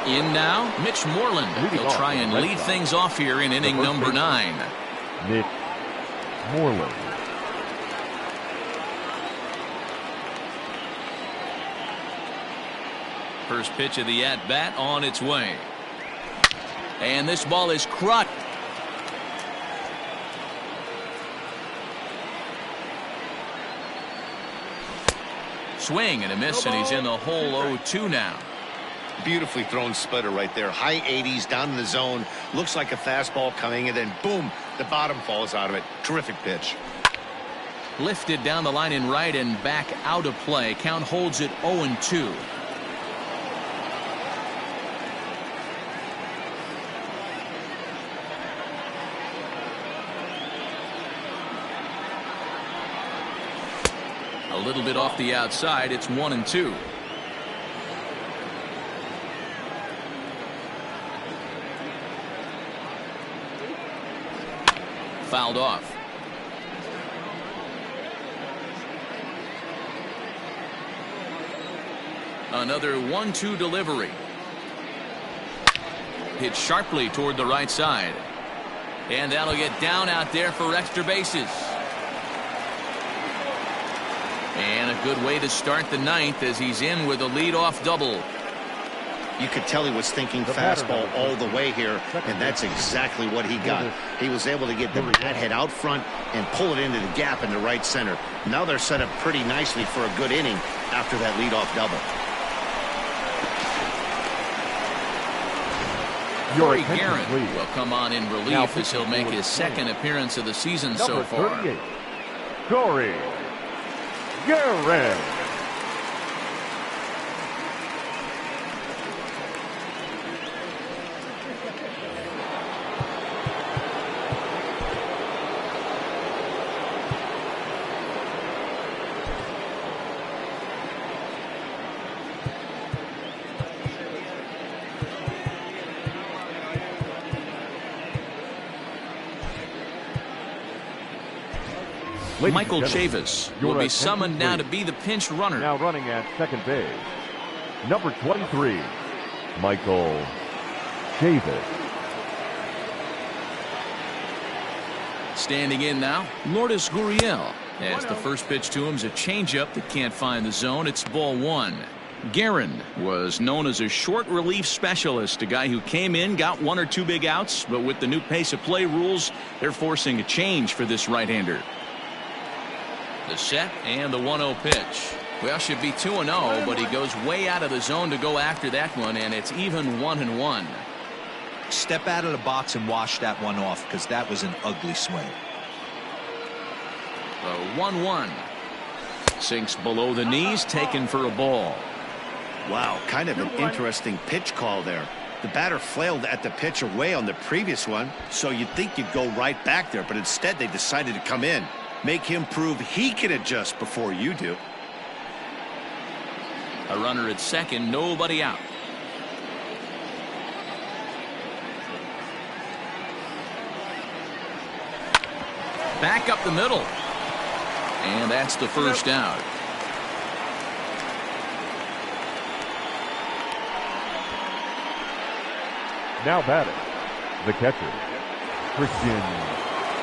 In now, Mitch Moreland. He'll try and lead things off here in inning number 9. Mitch Moreland. First pitch of the at-bat on its way. And this ball is crushed. Swing and a miss, and he's in the hole 0-2 now. Beautifully thrown splitter right there. High 80s down in the zone. Looks like a fastball coming, and then boom, the bottom falls out of it. Terrific pitch. Lifted down the line in right and back out of play. Count holds it 0-2. A little bit off the outside. It's 1-2. Fouled off. Another 1-2 delivery. Hit sharply toward the right side. And that'll get down out there for extra bases. And a good way to start the 9th as he's in with a leadoff double. You could tell he was thinking fastball all the way here, and that's exactly what he got. He was able to get the bat head out front and pull it into the gap in the right center. Now they're set up pretty nicely for a good inning after that leadoff double. Corey Guerin will come on in relief as he'll make his 2nd appearance of the season so far. Corey Guerin. Michael Chavis will be summoned now to be the pinch runner. Now running at second base, number 23, Michael Chavis. Standing in now, Lourdes Gurriel. As the first pitch to him is a changeup that can't find the zone. It's ball 1. Guerin was known as a short relief specialist, a guy who came in, got 1 or 2 big outs, but with the new pace of play rules, they're forcing a change for this right-hander. The set and the 1-0 pitch. Well, should be 2-0, but he goes way out of the zone to go after that one, and it's even 1-1. Step out of the box and wash that one off, because that was an ugly swing. The 1-1. Sinks below the knees, taken for a ball. Wow, kind of an interesting pitch call there. The batter flailed at the pitch away on the previous one, so you'd think you'd go right back there, but instead they decided to come in. Make him prove he can adjust before you do. A runner at second, nobody out. Back up the middle. And that's the first out. Now batting, the catcher, Christian.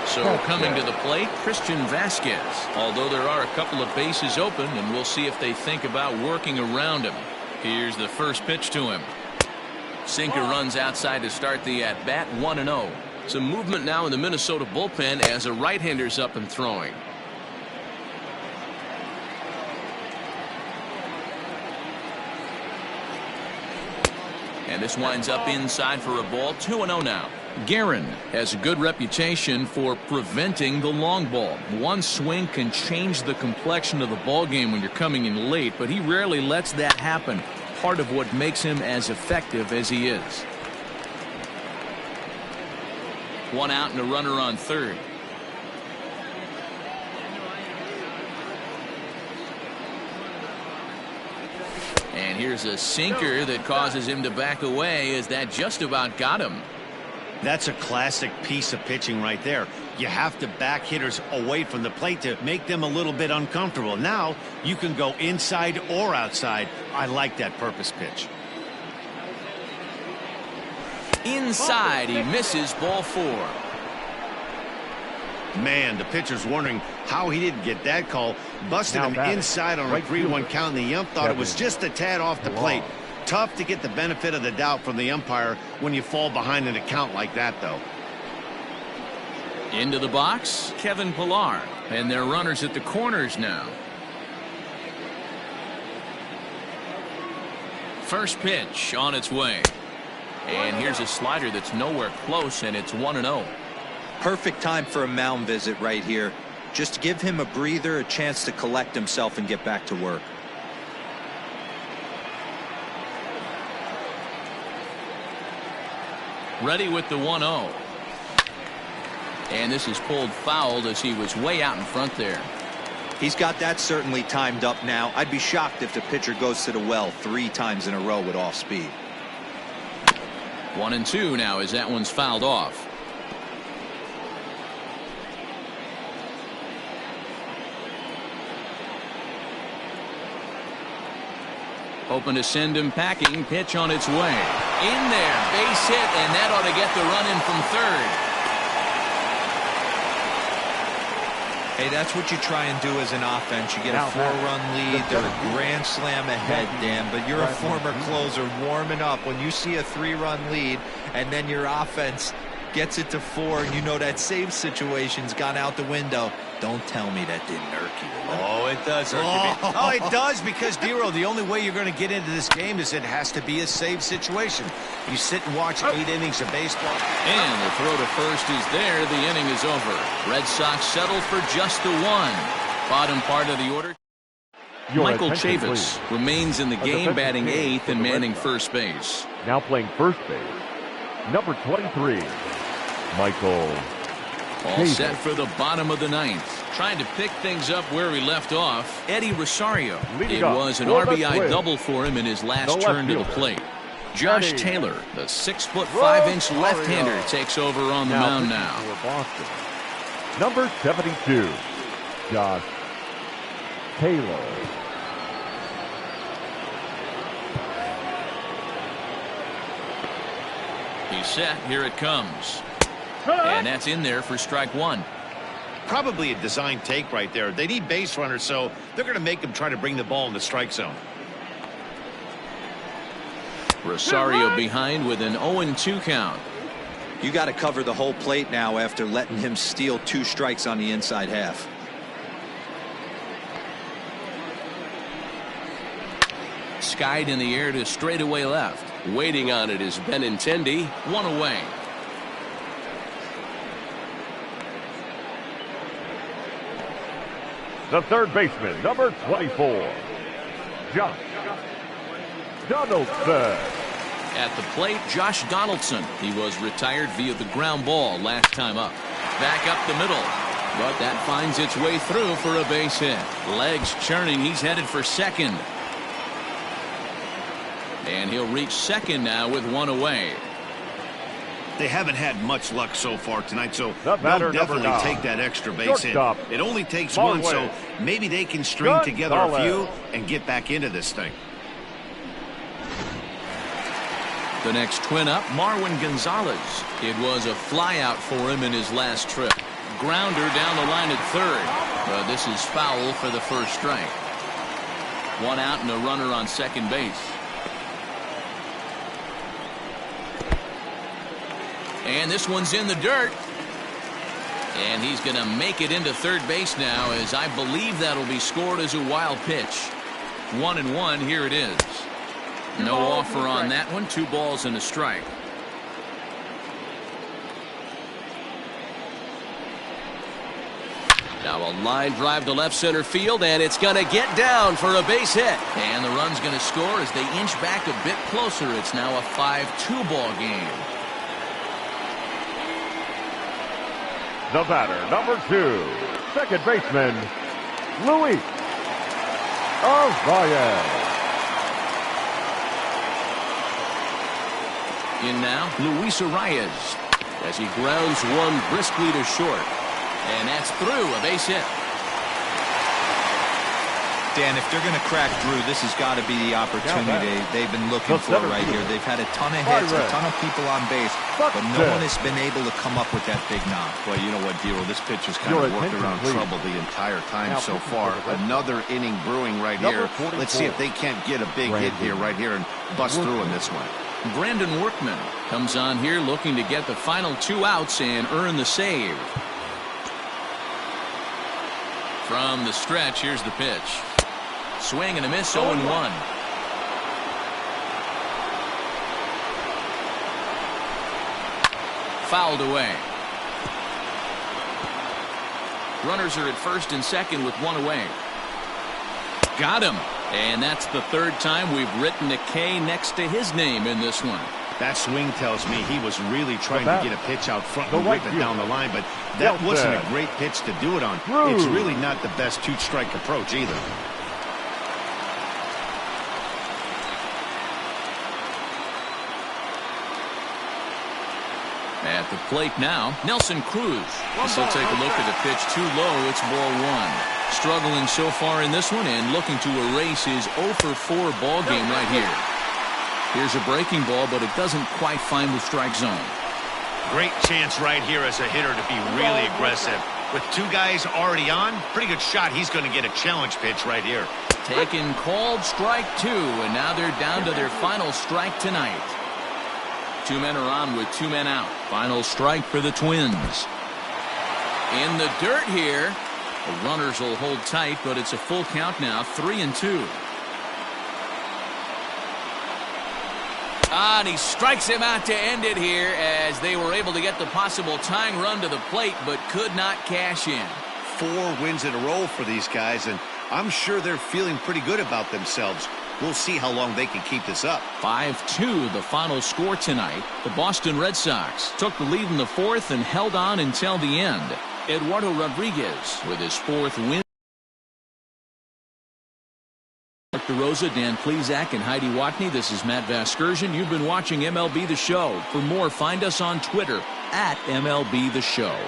So coming to the plate, Christian Vasquez. Although there are a couple of bases open, and we'll see if they think about working around him. Here's the first pitch to him. Sinker runs outside to start the at-bat, 1-0. Some movement now in the Minnesota bullpen as a right-hander's up and throwing. And this winds up inside for a ball. 2-0 now. Guerin has a good reputation for preventing the long ball. One swing can change the complexion of the ball game when you're coming in late, but he rarely lets that happen. Part of what makes him as effective as he is. One out and a runner on third. And here's a sinker that causes him to back away, as that just about got him. That's a classic piece of pitching right there. You have to back hitters away from the plate to make them a little bit uncomfortable. Now you can go inside or outside. I like that purpose pitch. Inside, he misses, ball 4. Man, the pitcher's wondering how he didn't get that call. Busted him inside on a 3-1 count, and the ump thought it was just a tad off the plate. Tough to get the benefit of the doubt from the umpire when you fall behind in a count like that, though. Into the box, Kevin Pillar, and their runners at the corners now. First pitch on its way. And here's a slider that's nowhere close, and it's 1-0. Perfect time for a mound visit right here. Just give him a breather, a chance to collect himself and get back to work. Ready with the 1-0. And this is pulled fouled as he was way out in front there. He's got that certainly timed up now. I'd be shocked if the pitcher goes to the well 3 times in a row with off speed. 1-2 now as that one's fouled off. Hoping to send him packing. Pitch on its way. In there. Base hit, and that ought to get the run in from third. Hey, that's what you try and do as an offense. You get a 4-run lead. They're a grand slam ahead, Dan, but you're a former closer warming up. When you see a 3-run lead and then your offense gets it to 4, and you know that save situation's gone out the window, don't tell me that didn't irk you. Oh, it does irk me. Oh, it does, because, Dero, the only way you're going to get into this game is it has to be a save situation. You sit and watch 8 innings of baseball. And the throw to first is there. The inning is over. Red Sox settle for just the 1. Bottom part of the order. Michael Chavis remains in the game, batting 8th and manning first base. Now playing first base, number 23, Michael All set for the bottom of the 9th. Trying to pick things up where he left off, Eddie Rosario. It was an RBI double for him in his last turn to the plate. Josh Taylor, the 6'5" left-hander, takes over on the mound now. Boston, number 72, Josh Taylor. He's set. Here it comes. And that's in there for strike 1. Probably a design take right there. They need base runners, so they're going to make them try to bring the ball in the strike zone. Rosario behind with an 0-2 count. You got to cover the whole plate now after letting him steal 2 strikes on the inside half. Skied in the air to straightaway left. Waiting on it is Benintendi. 1 away. The third baseman, number 24, Josh Donaldson. At the plate, Josh Donaldson. He was retired via the ground ball last time up. Back up the middle. But that finds its way through for a base hit. Legs churning. He's headed for second. And he'll reach second now with 1 away. They haven't had much luck so far tonight, so they'll definitely take that extra base hit. It only takes 1, so maybe they can string together a few and get back into this thing. The next twin up, Marwin Gonzalez. It was a flyout for him in his last trip. Grounder down the line at third. But this is foul for the first strike. 1 out and a runner on second base. And this one's in the dirt. And he's going to make it into third base now, as I believe that'll be scored as a wild pitch. 1-1, here it is. No offer on that one. 2 balls and a strike. Now a line drive to left center field, and it's going to get down for a base hit. And the run's going to score as they inch back a bit closer. It's now a 5-2 ball game. The batter, number 2, second baseman, Luis Arraez. In now, Luis Arraez as he grounds one briskly to short. And that's through, a base hit. Dan, if they're going to crack Drew, this has got to be the opportunity they've been looking for right here. They've had a ton of hits, a ton of people on base, but no one has been able to come up with that big knock. Well, you know what, Dero, this pitcher's kind of worked around trouble the entire time so far. Another inning brewing right here. Let's see if they can't get a big hit here right here and bust through in this one. Brandon Workman comes on here looking to get the final 2 outs and earn the save. From the stretch, here's the pitch. Swing and a miss, 0-1. Fouled away. Runners are at first and second with 1 away. Got him. And that's the 3rd time we've written a K next to his name in this one. That swing tells me he was really trying to get a pitch out front and rip it down the line, but that wasn't a great pitch to do it on. It's really not the best 2-strike approach either. At the plate now, Nelson Cruz. He'll take a look at the pitch too low. It's ball 1. Struggling so far in this one and looking to erase his 0-for-4 ball game right here. Here's a breaking ball, but it doesn't quite find the strike zone. Great chance right here as a hitter to be really aggressive. With 2 guys already on, pretty good shot. He's going to get a challenge pitch right here. Taken, called, strike 2, and now they're down to their final strike tonight. 2 men are on with 2 men out. Final strike for the Twins. In the dirt here. The runners will hold tight, but it's a full count now, 3-2. And he strikes him out to end it here as they were able to get the possible tying run to the plate, but could not cash in. 4 wins in a row for these guys, and I'm sure they're feeling pretty good about themselves. We'll see how long they can keep this up. 5-2, the final score tonight. The Boston Red Sox took the lead in the 4th and held on until the end. Eduardo Rodriguez with his 4th win. Mark DeRosa, Dan Plesac, and Heidi Watney. This is Matt Vasgersian. You've been watching MLB The Show. For more, find us on Twitter at MLB The Show.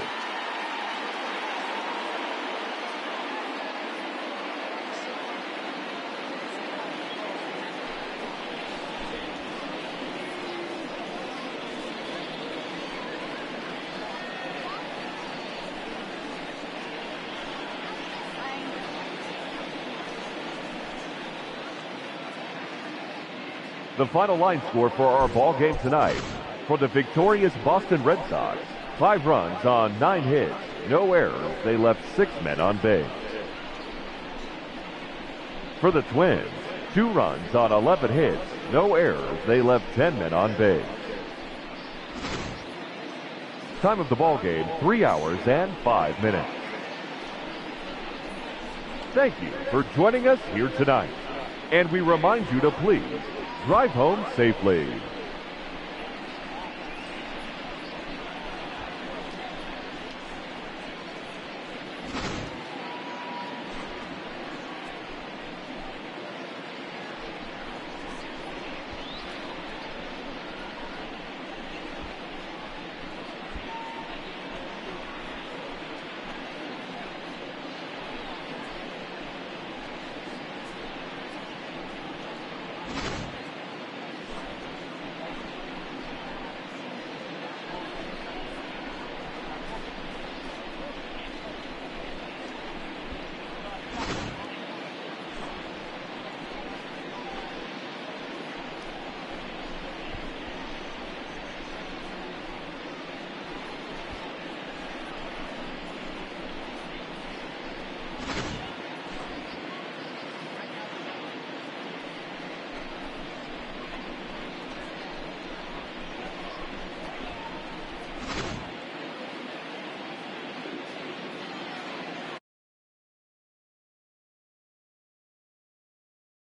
The final line score for our ball game tonight. For the victorious Boston Red Sox, 5 runs on 9 hits, no errors. They left 6 men on base. For the Twins, 2 runs on 11 hits, no errors. They left 10 men on base. Time of the ball game, 3 hours and 5 minutes. Thank you for joining us here tonight. And we remind you to please drive home safely.